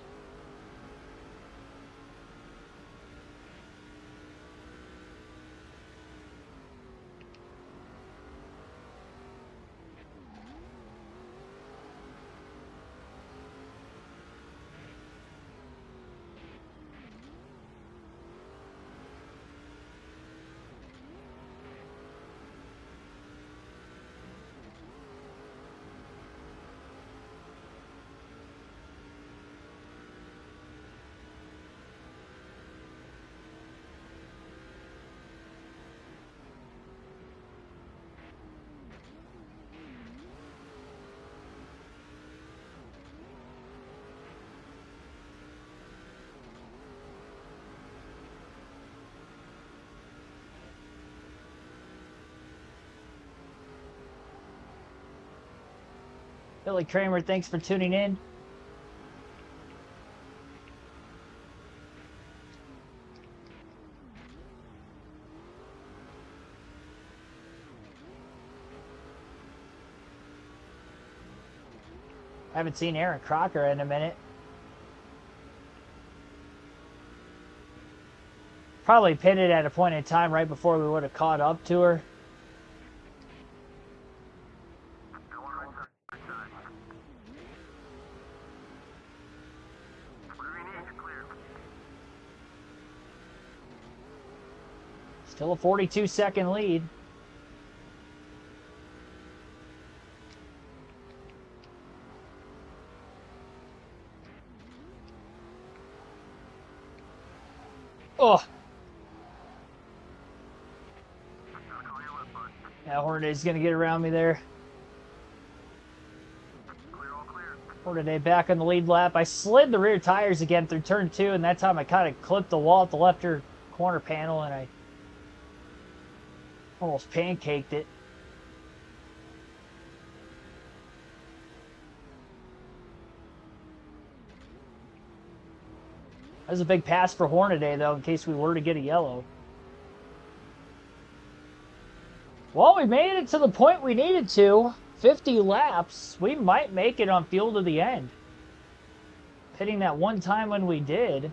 Billy Kramer, thanks for tuning in. Haven't seen Aaron Crocker in a minute. Probably pitted at a point in time right before we would have caught up to her. Still a 42-second lead. Oh. Yeah, Hornaday's going to get around me there. Hornaday back on the lead lap. I slid the rear tires again through turn 2, and that time I kind of clipped the wall at the left rear corner panel, and I almost pancaked it. That was a big pass for Hornaday, though, in case we were to get a yellow. Well, we made it to the point we needed to. 50 laps. We might make it on field to the end. Pitting that one time when we did.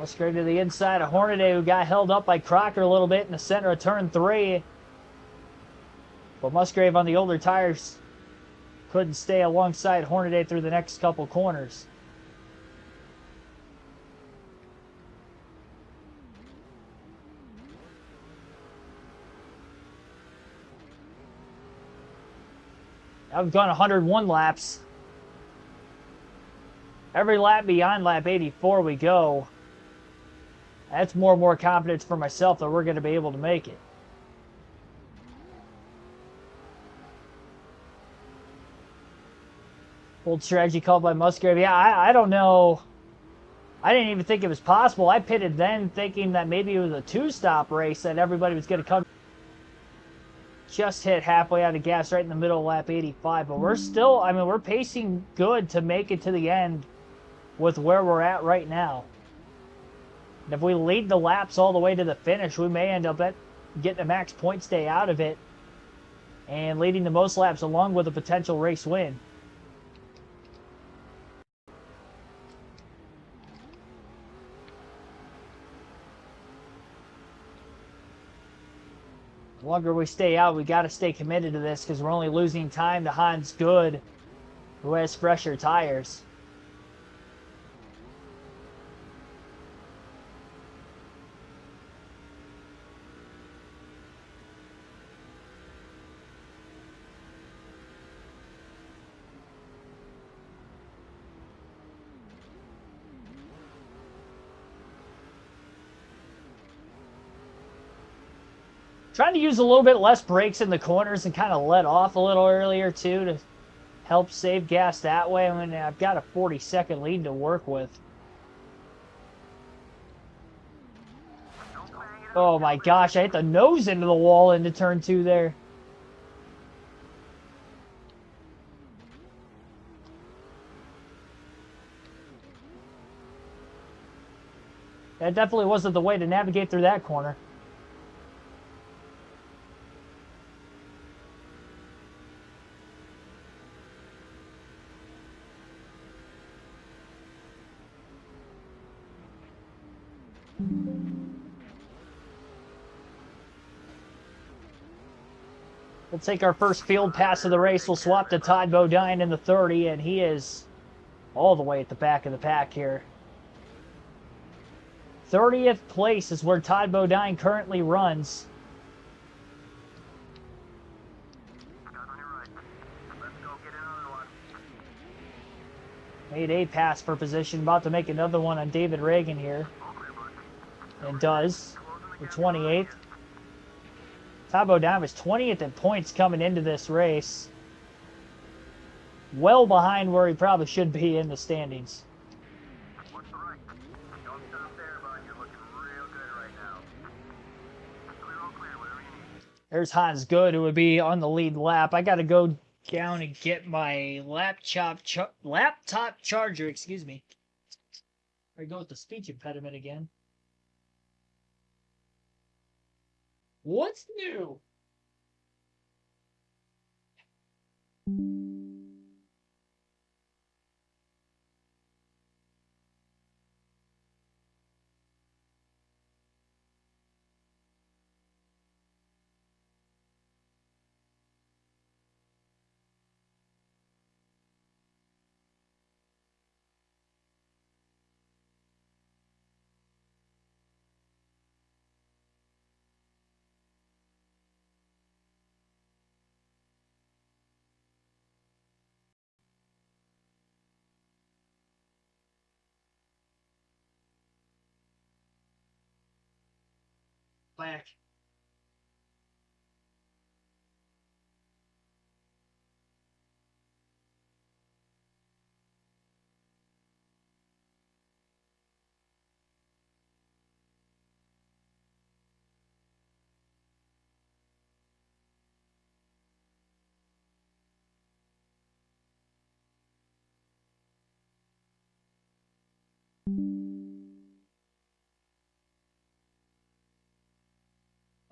Musgrave to the inside of Hornaday, who got held up by Crocker a little bit in the center of turn 3. But Musgrave on the older tires couldn't stay alongside Hornaday through the next couple corners. I've gone 101 laps. Every lap beyond lap 84 we go. That's more and more confidence for myself that we're going to be able to make it. Bold strategy called by Musgrave. Yeah, I don't know. I didn't even think it was possible. I pitted then thinking that maybe it was a two-stop race, that everybody was going to come. Just hit halfway out of gas right in the middle of lap 85. But we're still, I mean, we're pacing good to make it to the end with where we're at right now. And if we lead the laps all the way to the finish, we may end up getting a max point stay out of it and leading the most laps along with a potential race win. The longer we stay out, we got to stay committed to this because we're only losing time to Hans Good, who has fresher tires. Trying to use a little bit less brakes in the corners and kind of let off a little earlier too to help save gas that way. I mean, I've got a 40-second lead to work with. Oh my gosh, I hit the nose into the wall into turn 2 there. That definitely wasn't the way to navigate through that corner. We'll take our first field pass of the race. We'll swap to Todd Bodine in the 30, and he is all the way at the back of the pack here. 30th place is where Todd Bodine currently runs. Made a pass for position. About to make another one on David Reagan here. And does. For 28th. Todd Bodine was 20th in points coming into this race. Well behind where he probably should be in the standings. There's Hans Good, who would be on the lead lap. I got to go down and get my laptop charger, excuse me. I go with the speech impediment again. What's new? Back.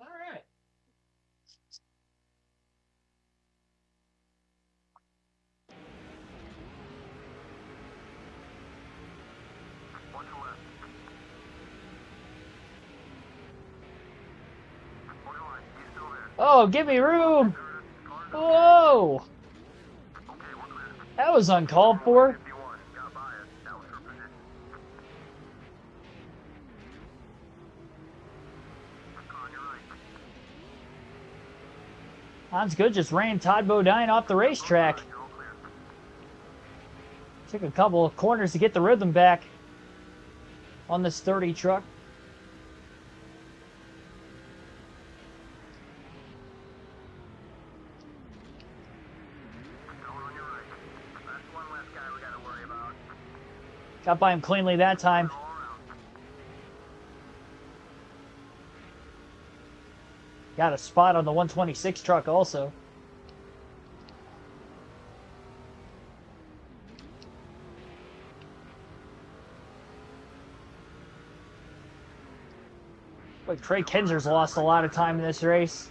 All right. Oh, give me room! Whoa! was uncalled for. That's good. Just ran Todd Bodine off the racetrack. Took a couple of corners to get the rhythm back on this 30 truck. Got by him cleanly that time. Got a spot on the 126 truck also. But Craig Kinser's lost a lot of time in this race.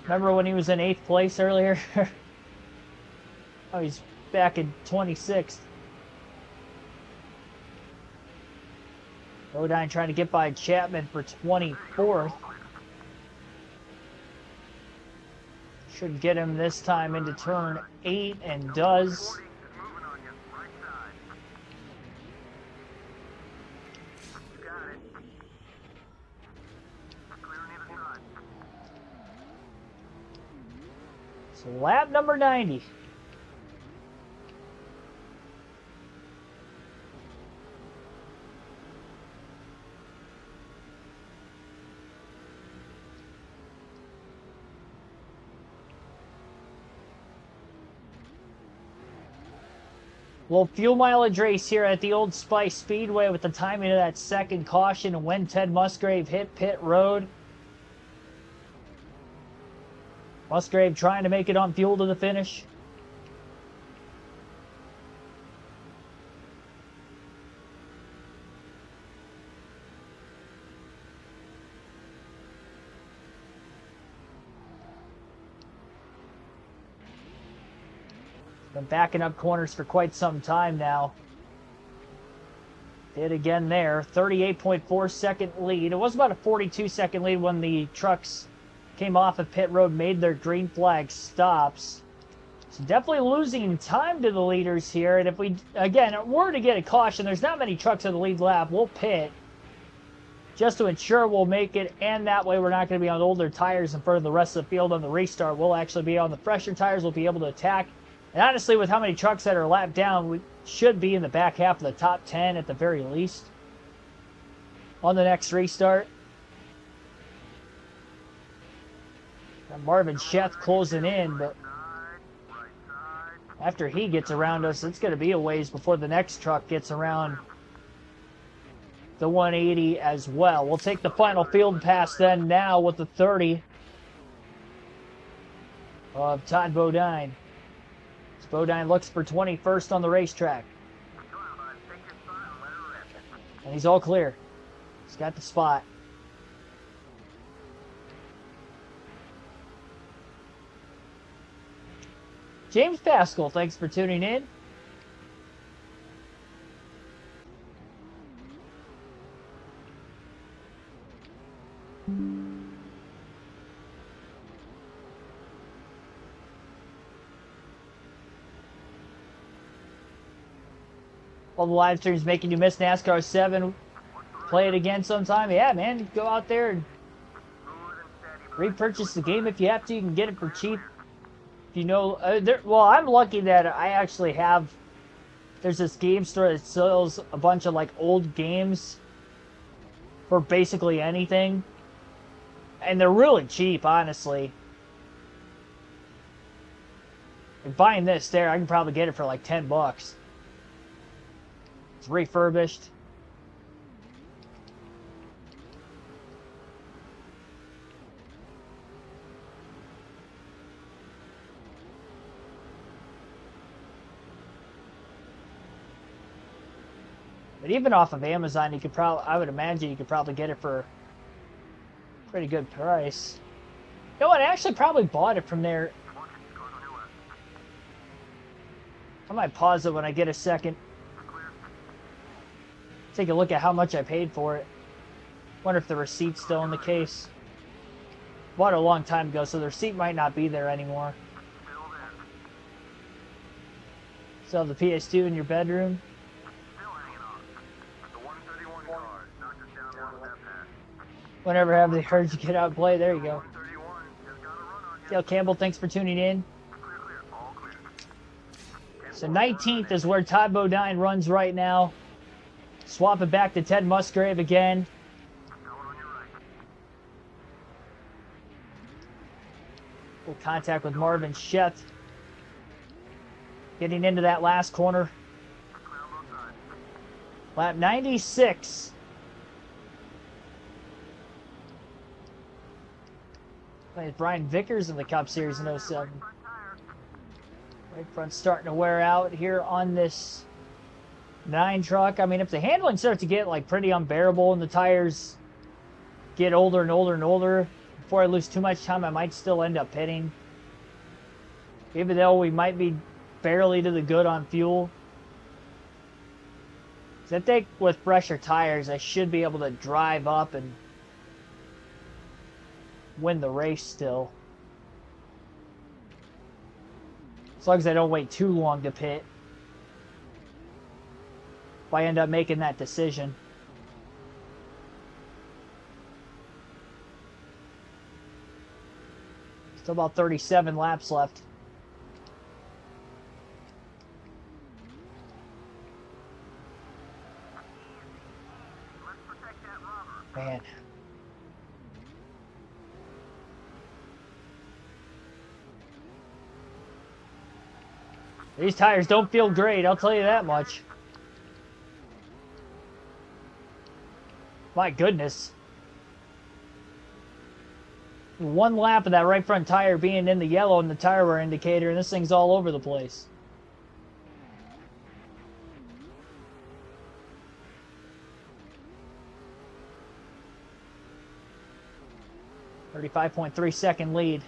Remember when he was in 8th place earlier? Oh, he's back in 26th. Bodine trying to get by Chapman for 24th. Should get him this time into turn 8 and does. So lap number 90. Little fuel mileage race here at the Old Spice Speedway with the timing of that second caution and when Ted Musgrave hit pit road. Musgrave trying to make it on fuel to the finish. Been backing up corners for quite some time now. Did again there. 38.4 second lead. It was about a 42 second lead when the trucks came off of pit road, made their green flag stops. So definitely losing time to the leaders here. And if we, again, were to get a caution, there's not many trucks on the lead lap. We'll pit just to ensure we'll make it. And that way we're not going to be on older tires in front of the rest of the field on the restart. We'll actually be on the fresher tires. We'll be able to attack. And honestly, with how many trucks that are lapped down, we should be in the back half of the top 10 at the very least on the next restart. And Marvin Sheth closing in, but after he gets around us, it's going to be a ways before the next truck gets around the 180 as well. We'll take the final field pass then now with the 30 of Todd Bodine. Bodine looks for 21st on the racetrack. And he's all clear. He's got the spot. James Pascal, thanks for tuning in. All the live streams making you miss NASCAR 7. Play it again sometime. Yeah, man, go out there and repurchase the game if you have to. You can get it for cheap. If you know, well, I'm lucky that I actually have. There's this game store that sells a bunch of like old games for basically anything, and they're really cheap, honestly. And buying this there, I can probably get it for like $10. It's refurbished. But even off of Amazon, you could probably, I would imagine you could probably get it for a pretty good price. You know what? I actually probably bought it from there. I might pause it when I get a second. Take a look at how much I paid for it. Wonder if the receipt's still in the case. Bought it a long time ago, so the receipt might not be there anymore. Still have the PS2 in your bedroom. Whenever I have the urge to get out and play, there you go. Dale Campbell, thanks for tuning in. So 19th is where Todd Bodine runs right now. Swap it back to Ted Musgrave again. Full contact with Marvin Sheth. Getting into that last corner. Lap 96. Playing Brian Vickers in the Cup Series in 07. Right front starting to wear out here on this 9 truck. I mean, if the handling starts to get like pretty unbearable and the tires get older and older and older, before I lose too much time, I might still end up pitting. Even though we might be barely to the good on fuel. So I think with fresher tires, I should be able to drive up and win the race still. As long as I don't wait too long to pit. If I end up making that decision. Still about 37 laps left. Man. These tires don't feel great, I'll tell you that much. My goodness. One lap of that right front tire being in the yellow in the tire wear indicator, and this thing's all over the place. .3 second lead.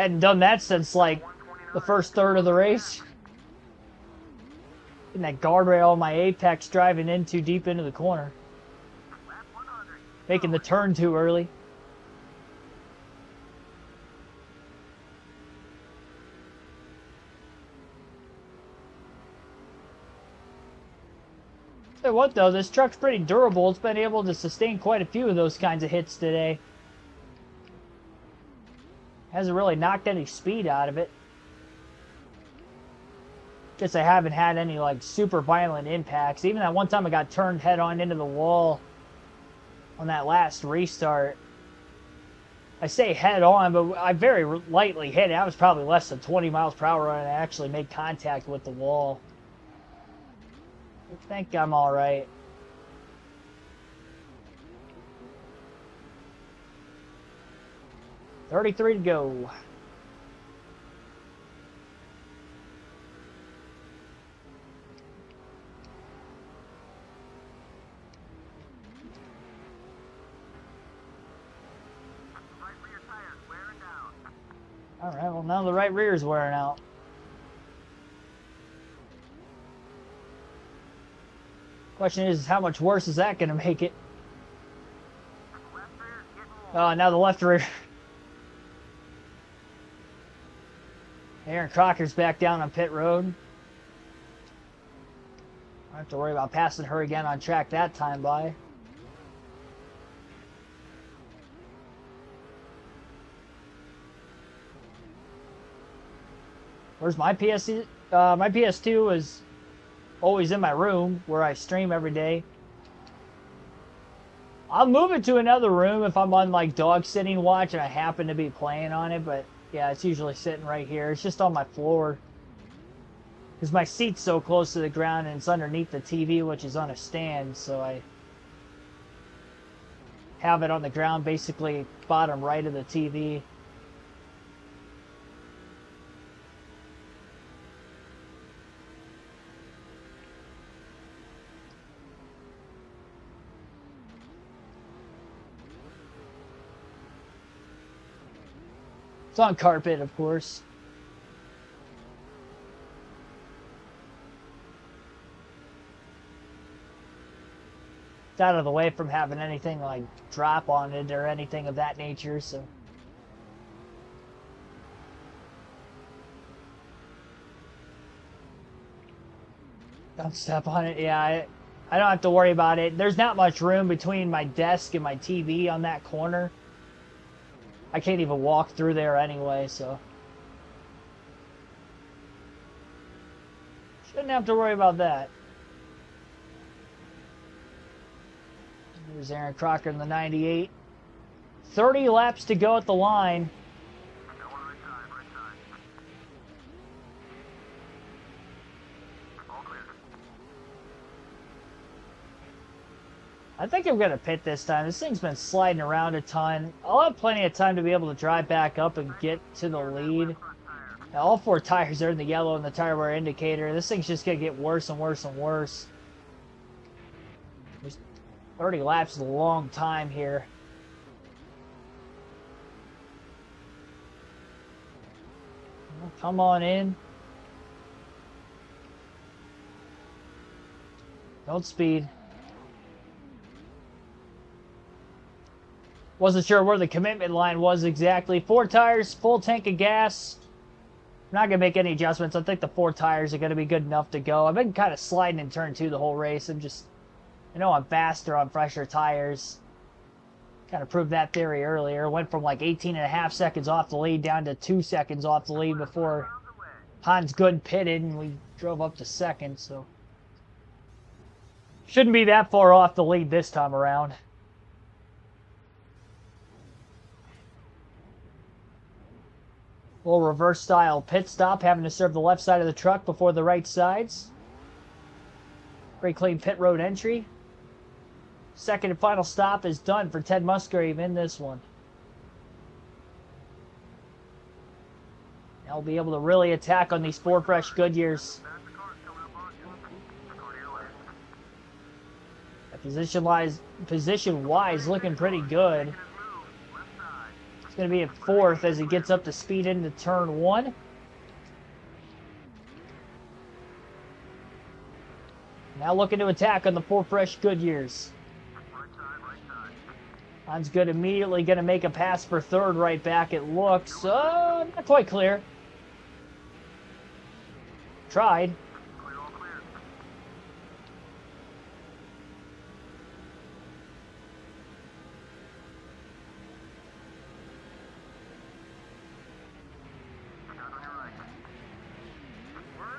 Hadn't done that since like the first third of the race. In that guardrail on my apex driving in too deep into the corner. Making the turn too early. Tell you what though, this truck's pretty durable. It's been able to sustain quite a few of those kinds of hits today. Hasn't really knocked any speed out of it. Guess I haven't had any like super violent impacts. Even that one time I got turned head on into the wall on that last restart. I say head on, but I very lightly hit it. I was probably less than 20 miles per hour and I actually made contact with the wall. I think I'm all right. .33 to go. All right, well now the right rear is wearing out. Question is, how much worse is that going to make it? Oh, now the left rear. Aaron Crocker's back down on pit road. I don't have to worry about passing her again on track that time by. Where's my PS2? My PS2 is always in my room where I stream every day. I'll move it to another room if I'm on like dog sitting watch and I happen to be playing on it, but yeah, it's usually sitting right here. It's just on my floor. Because my seat's so close to the ground and it's underneath the TV, which is on a stand, so I have it on the ground, basically bottom right of the TV. It's on carpet, of course. It's out of the way from having anything like drop on it or anything of that nature, so. Don't step on it. Yeah, I don't have to worry about it. There's not much room between my desk and my TV on that corner. I can't even walk through there anyway, so. Shouldn't have to worry about that. There's Aaron Crocker in the 98. 30 laps to go at the line. I think I'm going to pit this time. This thing's been sliding around a ton. I'll have plenty of time to be able to drive back up and get to the lead. Now, all four tires are in the yellow and the tire wear indicator. This thing's just going to get worse and worse and worse. 30 laps is a long time here. Come on in. Don't speed. Wasn't sure where the commitment line was exactly. 4 tires, full tank of gas. I'm not going to make any adjustments. I think the 4 tires are going to be good enough to go. I've been kind of sliding in turn 2 the whole race. I know I'm faster on fresher tires. Kind of proved that theory earlier. Went from like 18.5 seconds off the lead down to 2 seconds off the lead before Hans Good pitted and we drove up to second. So shouldn't be that far off the lead this time around. Little reverse style pit stop, having to serve the left side of the truck before the right sides. Pretty clean pit road entry. Second and final stop is done for Ted Musgrave in this one. Now we'll be able to really attack on these 4 fresh Goodyears. Position-wise, looking pretty good. It's going to be a 4th as he gets up to speed into turn 1. Now looking to attack on the 4 fresh Goodyears. Hans Good immediately going to make a pass for 3rd right back, it looks. Not quite clear. Tried.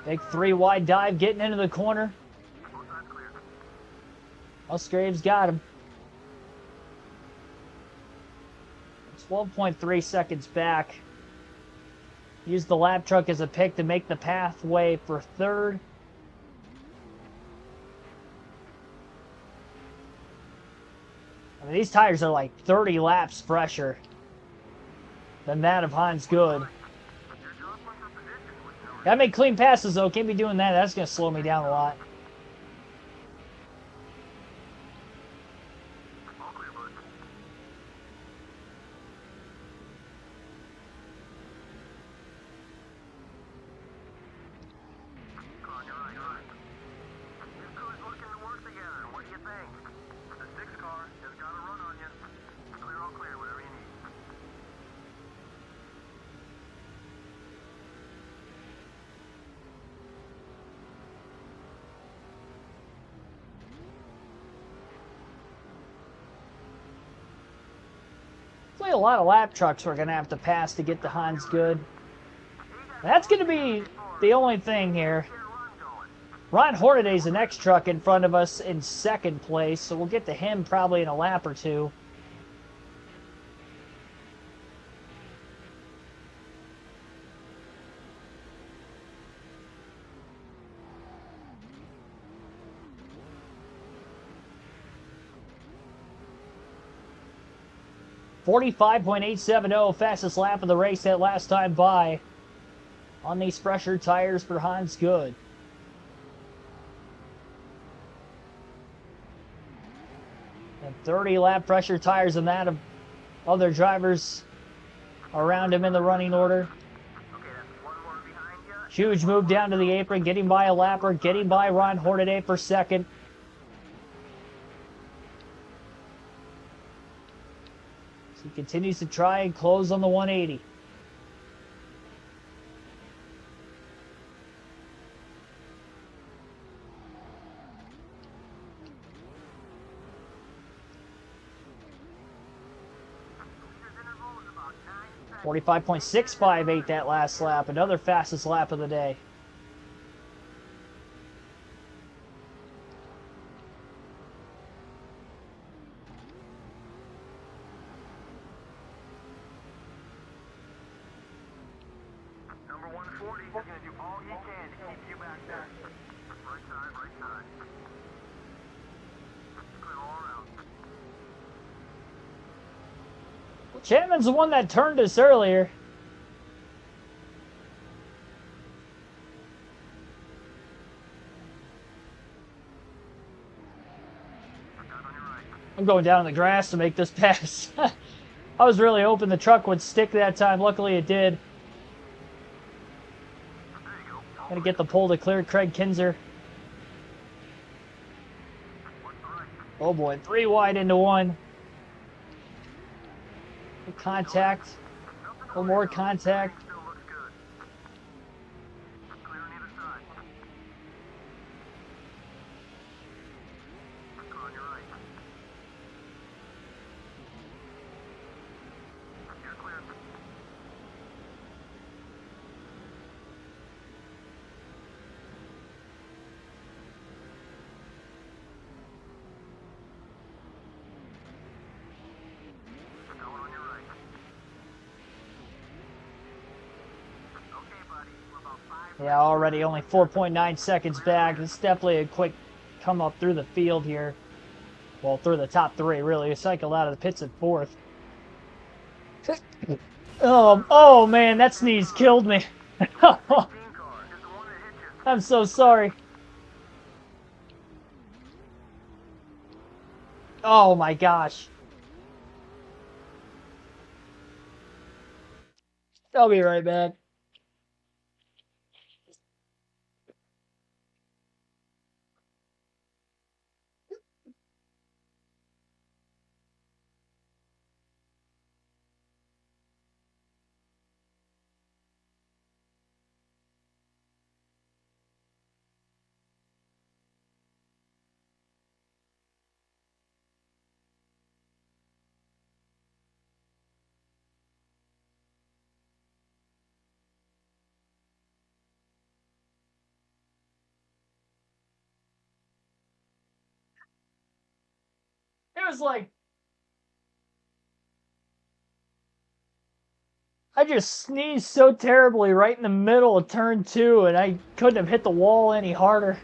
Big 3 wide dive getting into the corner. Musgrave's got him. 12.3 seconds back. Used the lap truck as a pick to make the pathway for 3rd. I mean, these tires are like 30 laps fresher than that of Hans Good. Gotta make clean passes though. Can't be doing that. That's gonna slow me down a lot. Definitely a lot of lap trucks we're going to have to pass to get to Hans Good. That's going to be the only thing here. Ron Hornaday's the next truck in front of us in second place, so we'll get to him probably in a lap or two. .870, fastest lap of the race that last time by on these fresher tires for Hans Good. And 30 lap pressure tires on that of other drivers around him in the running order. Huge move down to the apron, getting by a lapper, getting by Ron Hornaday for second. He continues to try and close on the 180. .658 that last lap, another fastest lap of the day. Chapman's the one that turned us earlier. I'm going down in the grass to make this pass. I was really hoping the truck would stick that time. Luckily it did. Gonna get the pole to clear Craig Kinzer. Oh boy, 3 wide into 1. Contact. A little more contact. Yeah, already only 4.9 seconds back. It's definitely a quick come up through the field here. Well, through the top 3, really. He cycled out of the pits at 4th. Oh man, that sneeze killed me. I'm so sorry. Oh my gosh. I'll be right back. It was like, I just sneezed so terribly right in the middle of turn 2, and I couldn't have hit the wall any harder.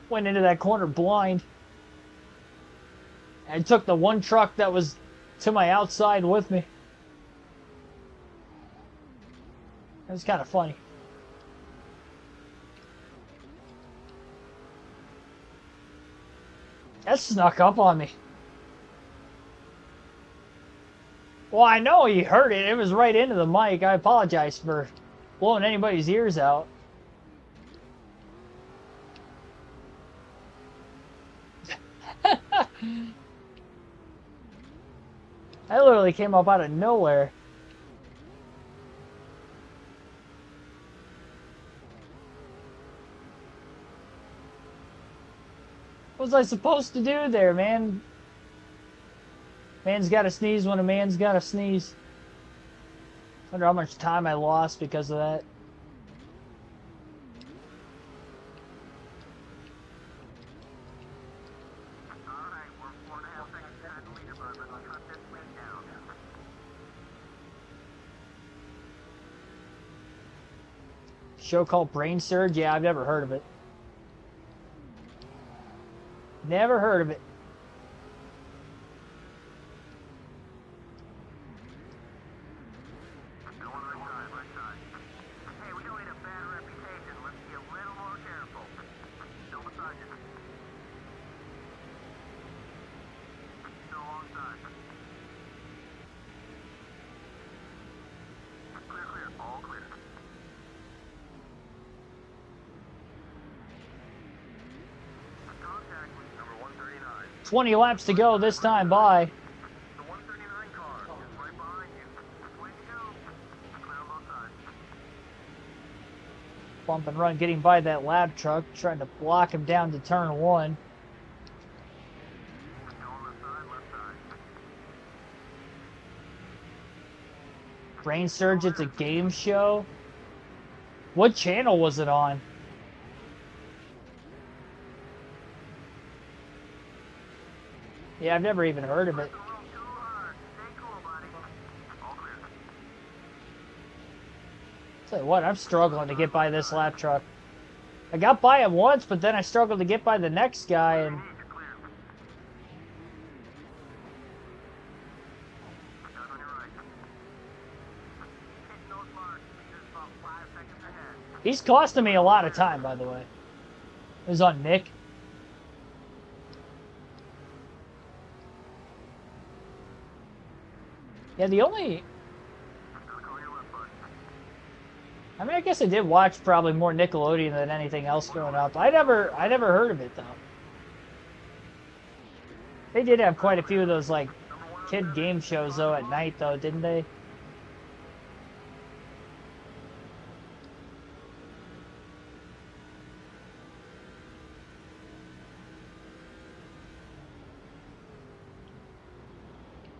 Went into that corner blind. And took the one truck that was to my outside with me. It was kind of funny. That snuck up on me. Well, I know he heard it. It was right into the mic. I apologize for blowing anybody's ears out. I literally came up out of nowhere. What was I supposed to do there, man? Man's got to sneeze when a man's got to sneeze. I wonder how much time I lost because of that. Show called Brain Surge? Yeah, I've never heard of it. Never heard of it. alongside. Clear, clear, all clear. Contact with number 139. 20 laps to go this time by. The 139 car is right behind you. Which way to go? Clear on both sides. Bump and run getting by that lab truck, trying to block him down to turn one. Go on left side, left side. Brain Surge, it's a game show. What channel was it on? Yeah, I've never even heard of it. Don't roll too hard. Stay cool, buddy. All clear. Tell you what, I'm struggling to get by this lap truck. I got by him once, but then I struggled to get by the next guy, and You're clear. Guys on your right. Hitting those marks. You're about 5 seconds ahead. he's costing me a lot of time, by the way. It was on Nick. Yeah, the only... Gotta call your left, bud. I mean, I guess I did watch probably more Nickelodeon than anything else growing up. I never heard of it, though. They did have quite a few of those, like, kid game shows, though, at night, though, didn't they?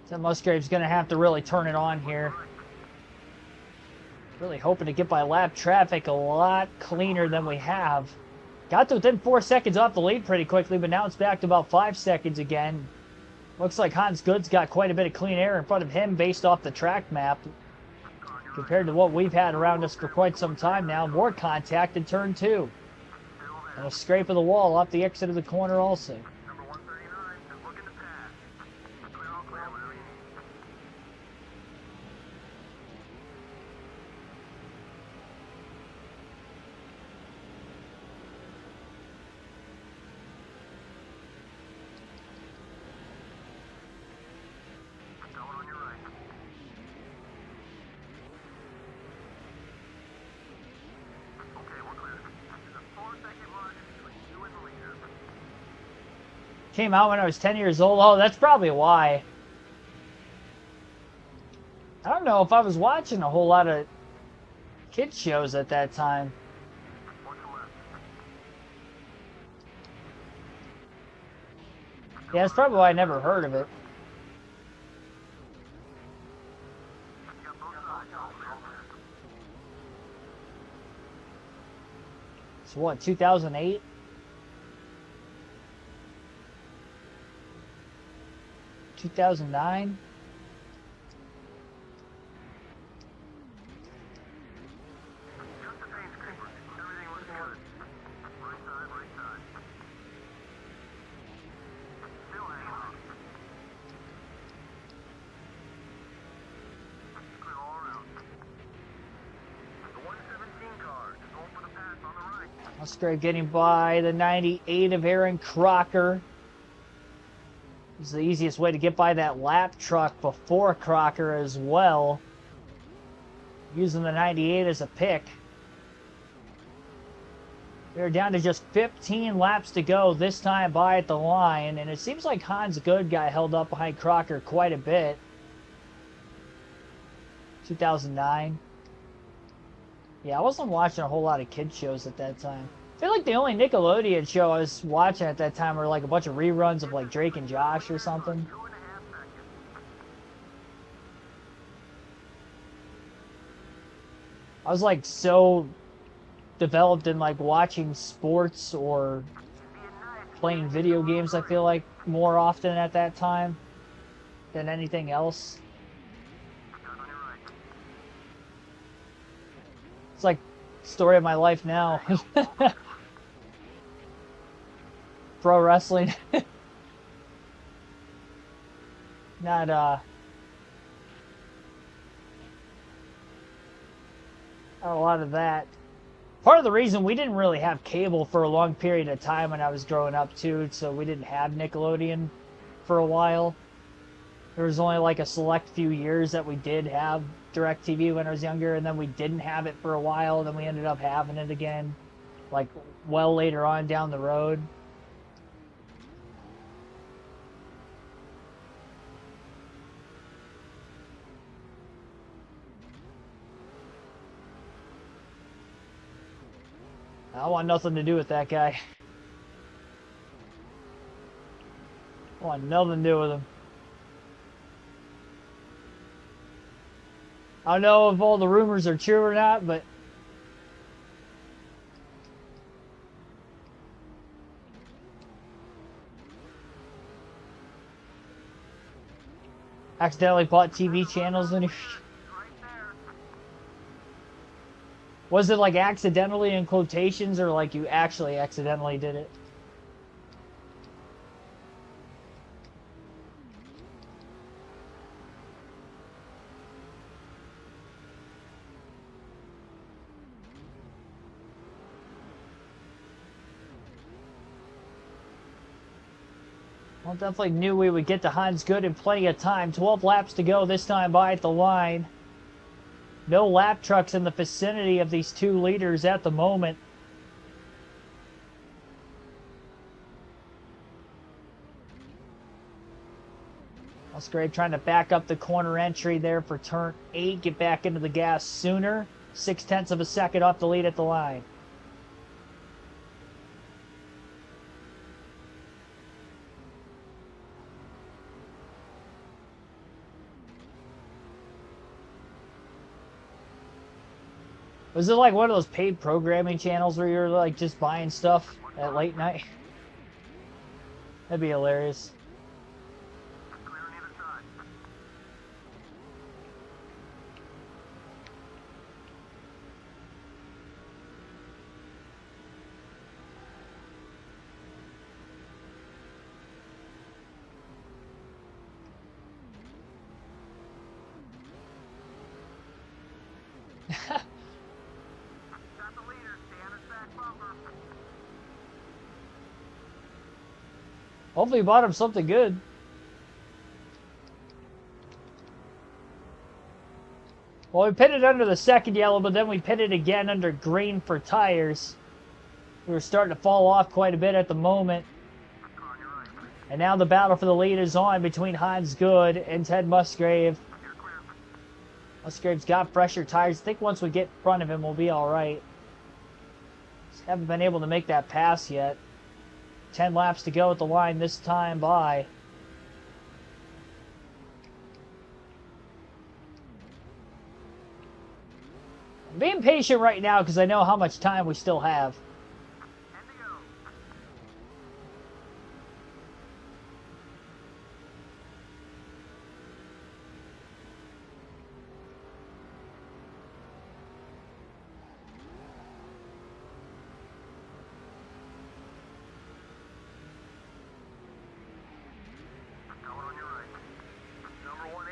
So Musgrave's going to have to really turn it on here. Really hoping to get by lap traffic a lot cleaner than we have. Got to within 4 seconds off the lead pretty quickly, but now it's back to about 5 seconds again. Looks like Hans Good's got quite a bit of clean air in front of him based off the track map. Compared to what we've had around us for quite some time now. More contact in turn 2. And a scrape of the wall off the exit of the corner also. Number 139 is looking to pass. Clear, all clear, whatever you need. Going on your right. Okay, we're clear. There's a 4-second margin between you and the leader. Came out when I was 10 years old. Oh, that's probably why. I don't know if I was watching a whole lot of kids shows at that time. Watch the left. Yeah, that's probably why I never heard of it. You got both sides. All clear. So what, 2008? 2009? Just the paint scraper. Everything looks good. Right side, right side. Still hanging on. Clear all around. The 117 car is going for the pass on the right. Musgrave getting by the 98 of Aaron Crocker. This is the easiest way to get by that lap truck before Crocker as well. Using the 98 as a pick. We're down to just 15 laps to go this time by at the line. And it seems like Hans Good got held up behind Crocker quite a bit. 2009. Yeah, I wasn't watching a whole lot of kids shows at that time. I feel like the only Nickelodeon show I was watching at that time were like a bunch of reruns of like Drake and Josh or something. 2.5 seconds. I was like so developed in like watching sports or playing video games, I feel like, more often at that time than anything else. It's like story of my life now. Pro wrestling. Not a lot of that. Part of the reason we didn't really have cable for a long period of time when I was growing up too, so we didn't have Nickelodeon for a while. There was only like a select few years that we did have DirecTV when I was younger, and then we didn't have it for a while, and then we ended up having it again, like well later on down the road. I want nothing to do with that guy. I want nothing to do with him. I don't know if all the rumors are true or not, but accidentally bought TV channels when he... Was it like accidentally in quotations, or like you actually accidentally did it? Well, definitely knew we would get to Hans Good in plenty of time. 12 laps to go this time by at the line. No lap trucks in the vicinity of these two leaders at the moment. Musgrave trying to back up the corner entry there for turn 8. Get back into the gas sooner. 0.6 of a second off the lead at the line. Was it like one of those paid programming channels where you're like just buying stuff at late night? That'd be hilarious. Hopefully you bought him something good. Well, we pitted under the second yellow, but then we pitted again under green for tires. We were starting to fall off quite a bit at the moment. And now the battle for the lead is on between Hans Good and Ted Musgrave. Musgrave's got fresher tires. I think once we get in front of him, we'll be all right. Just haven't been able to make that pass yet. 10 laps to go at the line this time by. I'm being patient right now because I know how much time we still have.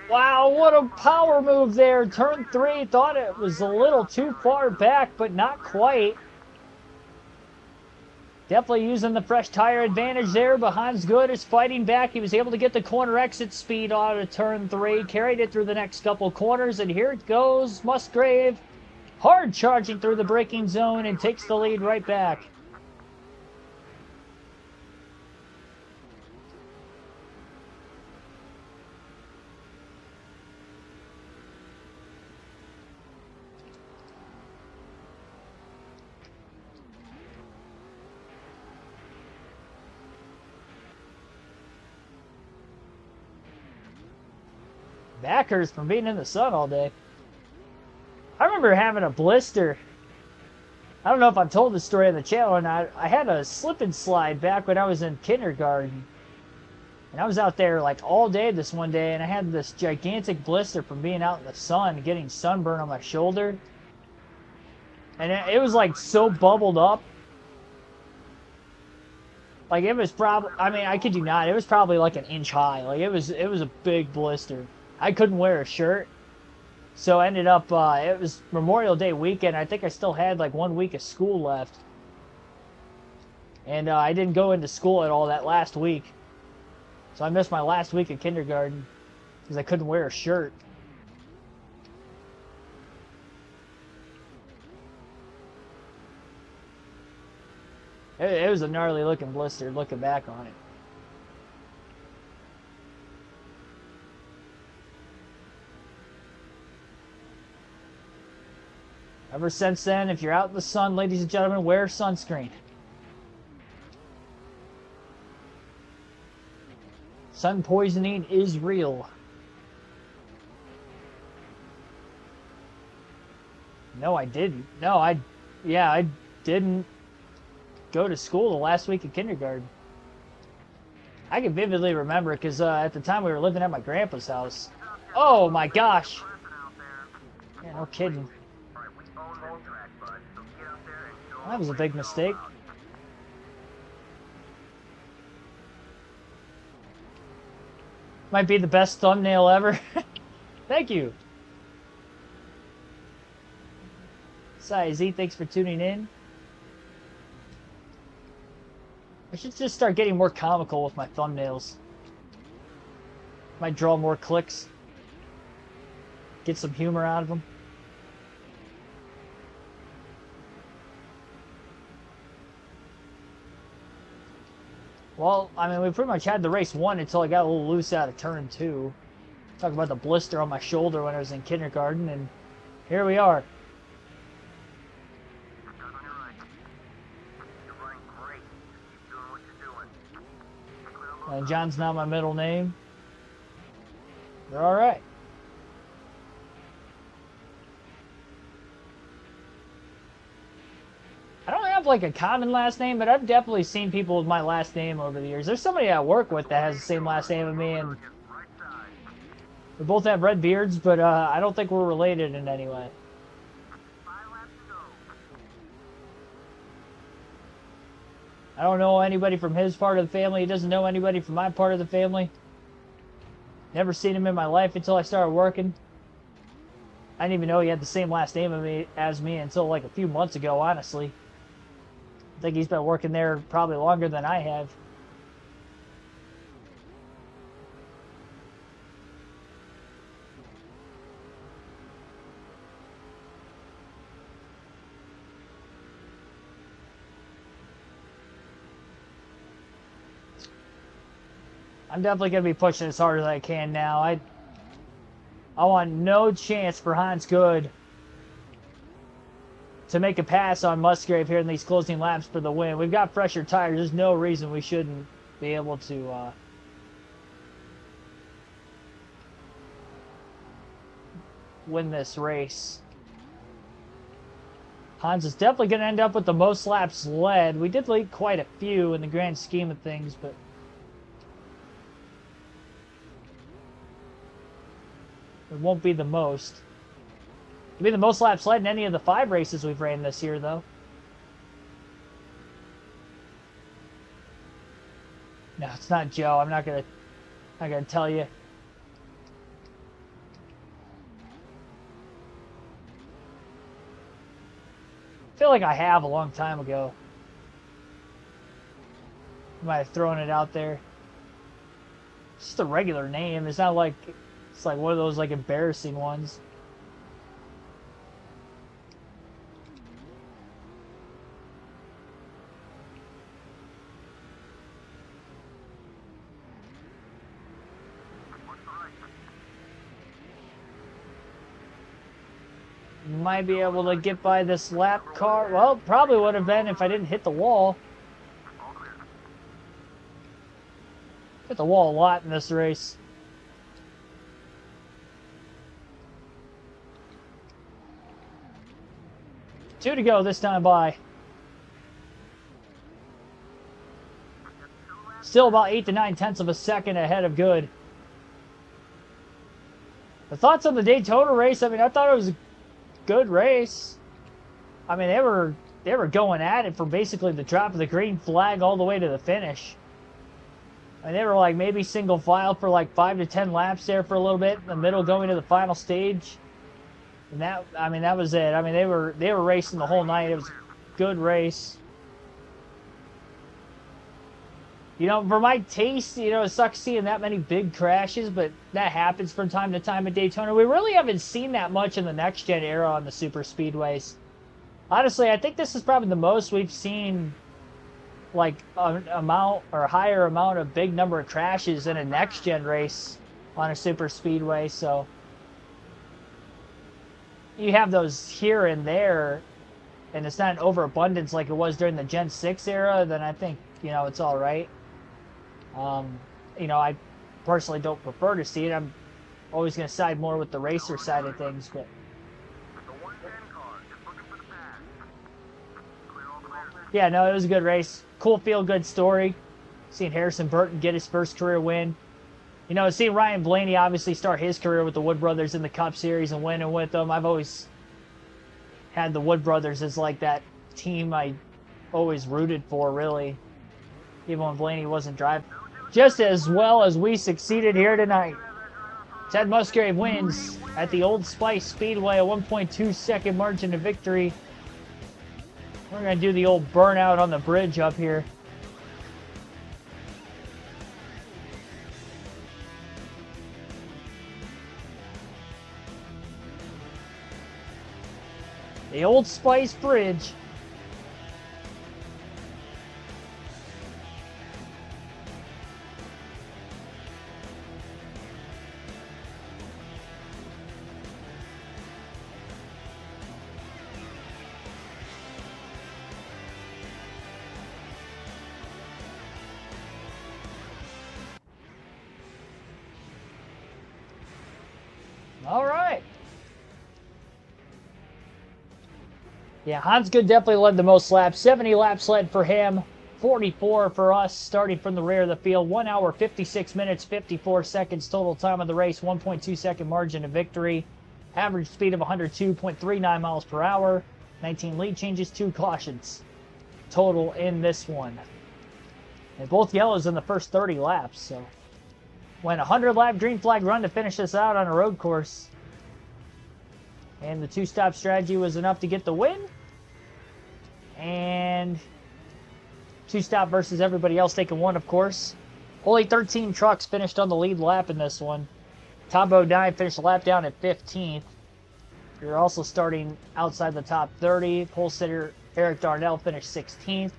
Wow, what a power move there. Turn 3, thought it was a little too far back, but not quite. Definitely using the fresh tire advantage there, but Hans Good is fighting back. He was able to get the corner exit speed out of turn 3, carried it through the next couple corners, and here it goes. Musgrave hard charging through the braking zone and takes the lead right back. Backers from being in the sun all day. I remember remember having a blister. I don't know if I've told this story on the channel or not. I had a slip and slide back when I was in kindergarten. And I was out there like all day this one day, and I had this gigantic blister from being out in the sun, getting sunburn on my shoulder. And it was like so bubbled up. Like it was probably, I mean, I kid you not, it was probably like an inch high. Like it was a big blister. I couldn't wear a shirt. So I ended up, it was Memorial Day weekend. I think I still had like 1 week of school left. And I didn't go into school at all that last week. So I missed my last week of kindergarten because I couldn't wear a shirt. It was a gnarly looking blister looking back on it. Ever since then, if you're out in the sun, ladies and gentlemen, wear sunscreen. Sun poisoning is real. No, I didn't. No, I didn't go to school the last week of kindergarten. I can vividly remember because at the time we were living at my grandpa's house. Oh my gosh. Yeah, no kidding. That was a big mistake. Might be the best thumbnail ever. Thank you. Sai Z, thanks for tuning in. I should just start getting more comical with my thumbnails. Might draw more clicks. Get some humor out of them. Well, I mean, we pretty much had the race won until I got a little loose out of turn 2. Talk about the blister on my shoulder when I was in kindergarten, and here we are. And John's not my middle name. They're all right. I don't have like a common last name, but I've definitely seen people with my last name over the years. There's somebody I work with that has the same last name as me, and we both have red beards, but I don't think we're related in any way. I don't know anybody from his part of the family. He doesn't know anybody from my part of the family. Never seen him in my life until I started working. I didn't even know he had the same last name as me until like a few months ago, honestly. I think he's been working there probably longer than I have. I'm definitely going to be pushing as hard as I can now. I want no chance for Hans Good to make a pass on Musgrave here in these closing laps for the win. We've got fresher tires. There's no reason we shouldn't be able to win this race. Hans is definitely going to end up with the most laps led. We did lead quite a few in the grand scheme of things, but it won't be the most. It'll be the most laps led in any of the 5 races we've ran this year, though. No, it's not Joe. I'm not gonna tell you. I feel like I have a long time ago. Might have thrown it out there. It's just a regular name. It's not like it's like one of those like embarrassing ones. Might be able to get by this lap car. Well, probably would have been if I didn't hit the wall. Hit the wall a lot in this race. 2 to go this time by. Still about 8 to 9 tenths of a second ahead of good. The thoughts on the Daytona race, I mean, I thought it was a good race. I mean, they were going at it from basically the drop of the green flag all the way to the finish. And they were like maybe single file for like 5 to 10 laps there for a little bit in the middle going to the final stage. And that was it. I mean, they were racing the whole night. It was a good race. You know, for my taste, you know, it sucks seeing that many big crashes, but that happens from time to time at Daytona. We really haven't seen that much in the next gen era on the super speedways. Honestly, I think this is probably the most we've seen, like, an amount or higher amount of big number of crashes in a next gen race on a super speedway. So you have those here and there, and it's not an overabundance like it was during the Gen 6 era, then I think, you know, it's all right. You know, I personally don't prefer to see it. I'm always going to side more with the racer side of things, but yeah, no, it was a good race. Cool feel-good story. Seeing Harrison Burton get his first career win. You know, seeing Ryan Blaney obviously start his career with the Wood Brothers in the Cup Series and winning with them. I've always had the Wood Brothers as like that team I always rooted for, really. Even when Blaney wasn't driving. Just as well as we succeeded here tonight. Ted Musgrave wins at the Old Spice Speedway, a 1.2 second margin of victory. We're going to do the old burnout on the bridge up here. The Old Spice Bridge. All right. Yeah, Hans Good definitely led the most laps. 70 laps led for him. 44 for us, starting from the rear of the field. 1 hour, 56 minutes, 54 seconds total time of the race. 1.2 second margin of victory. Average speed of 102.39 miles per hour. 19 lead changes, 2 cautions total in this one. And both yellows in the first 30 laps, so went a 100-lap green flag run to finish this out on a road course. And the 2-stop strategy was enough to get the win. And 2-stop versus everybody else taking 1, of course. Only 13 trucks finished on the lead lap in this one. Tom Bodine finished the lap down at 15th. You're also starting outside the top 30. Pole sitter Eric Darnell finished 16th.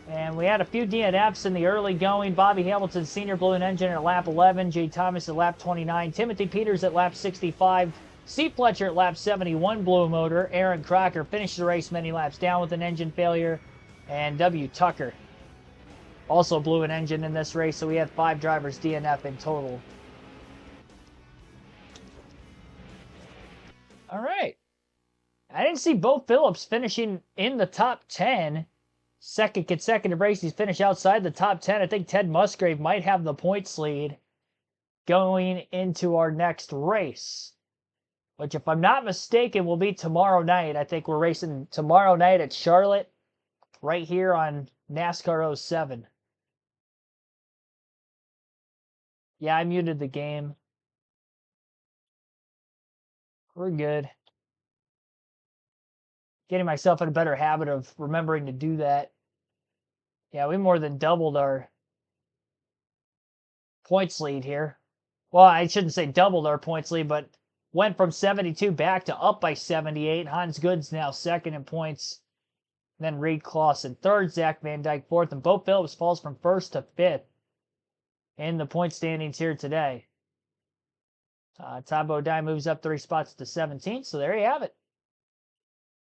And we had a few DNFs in the early going. Bobby Hamilton Sr. blew an engine at lap 11. Jay Thomas at lap 29. Timothy Peters at lap 65. Steve Fletcher at lap 71 blew a motor. Aaron Crocker finished the race many laps down with an engine failure. And W. Tucker also blew an engine in this race. So we had 5 drivers DNF in total. All right. I didn't see Bo Phillips finishing in the top 10. Second consecutive race he's finished outside the top 10. I think Ted Musgrave might have the points lead going into our next race, which, if I'm not mistaken, will be tomorrow night. I think we're racing tomorrow night at Charlotte, right here on NASCAR 07. Yeah, I muted the game. We're good. Getting myself in a better habit of remembering to do that. Yeah, we more than doubled our points lead here. Well, I shouldn't say doubled our points lead, but went from 72 back to up by 78. Hans Good's now second in points. Then Reed Clausen third, Zach Van Dyke fourth, and Bo Phillips falls from first to fifth in the point standings here today. Tom Bodine moves up 3 spots to 17th, so there you have it.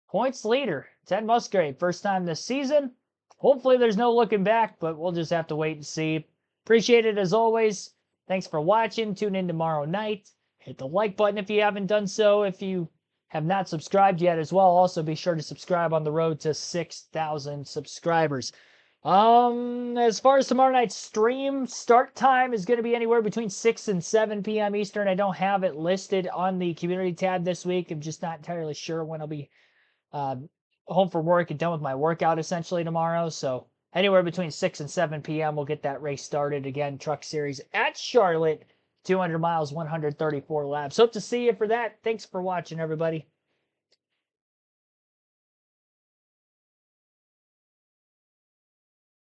Points leader, Ted Musgrave, first time this season. Hopefully there's no looking back, but we'll just have to wait and see. Appreciate it as always. Thanks for watching. Tune in tomorrow night. Hit the like button if you haven't done so. If you have not subscribed yet as well, also be sure to subscribe on the road to 6,000 subscribers. As far as tomorrow night's stream, start time is going to be anywhere between 6 and 7 p.m. Eastern. I don't have it listed on the community tab this week. I'm just not entirely sure when I'll be home from work and done with my workout essentially tomorrow. So anywhere between 6 and 7 p.m. we'll get that race started again. Truck Series at Charlotte, 200 miles, 134 laps. Hope to see you for that. Thanks for watching, everybody.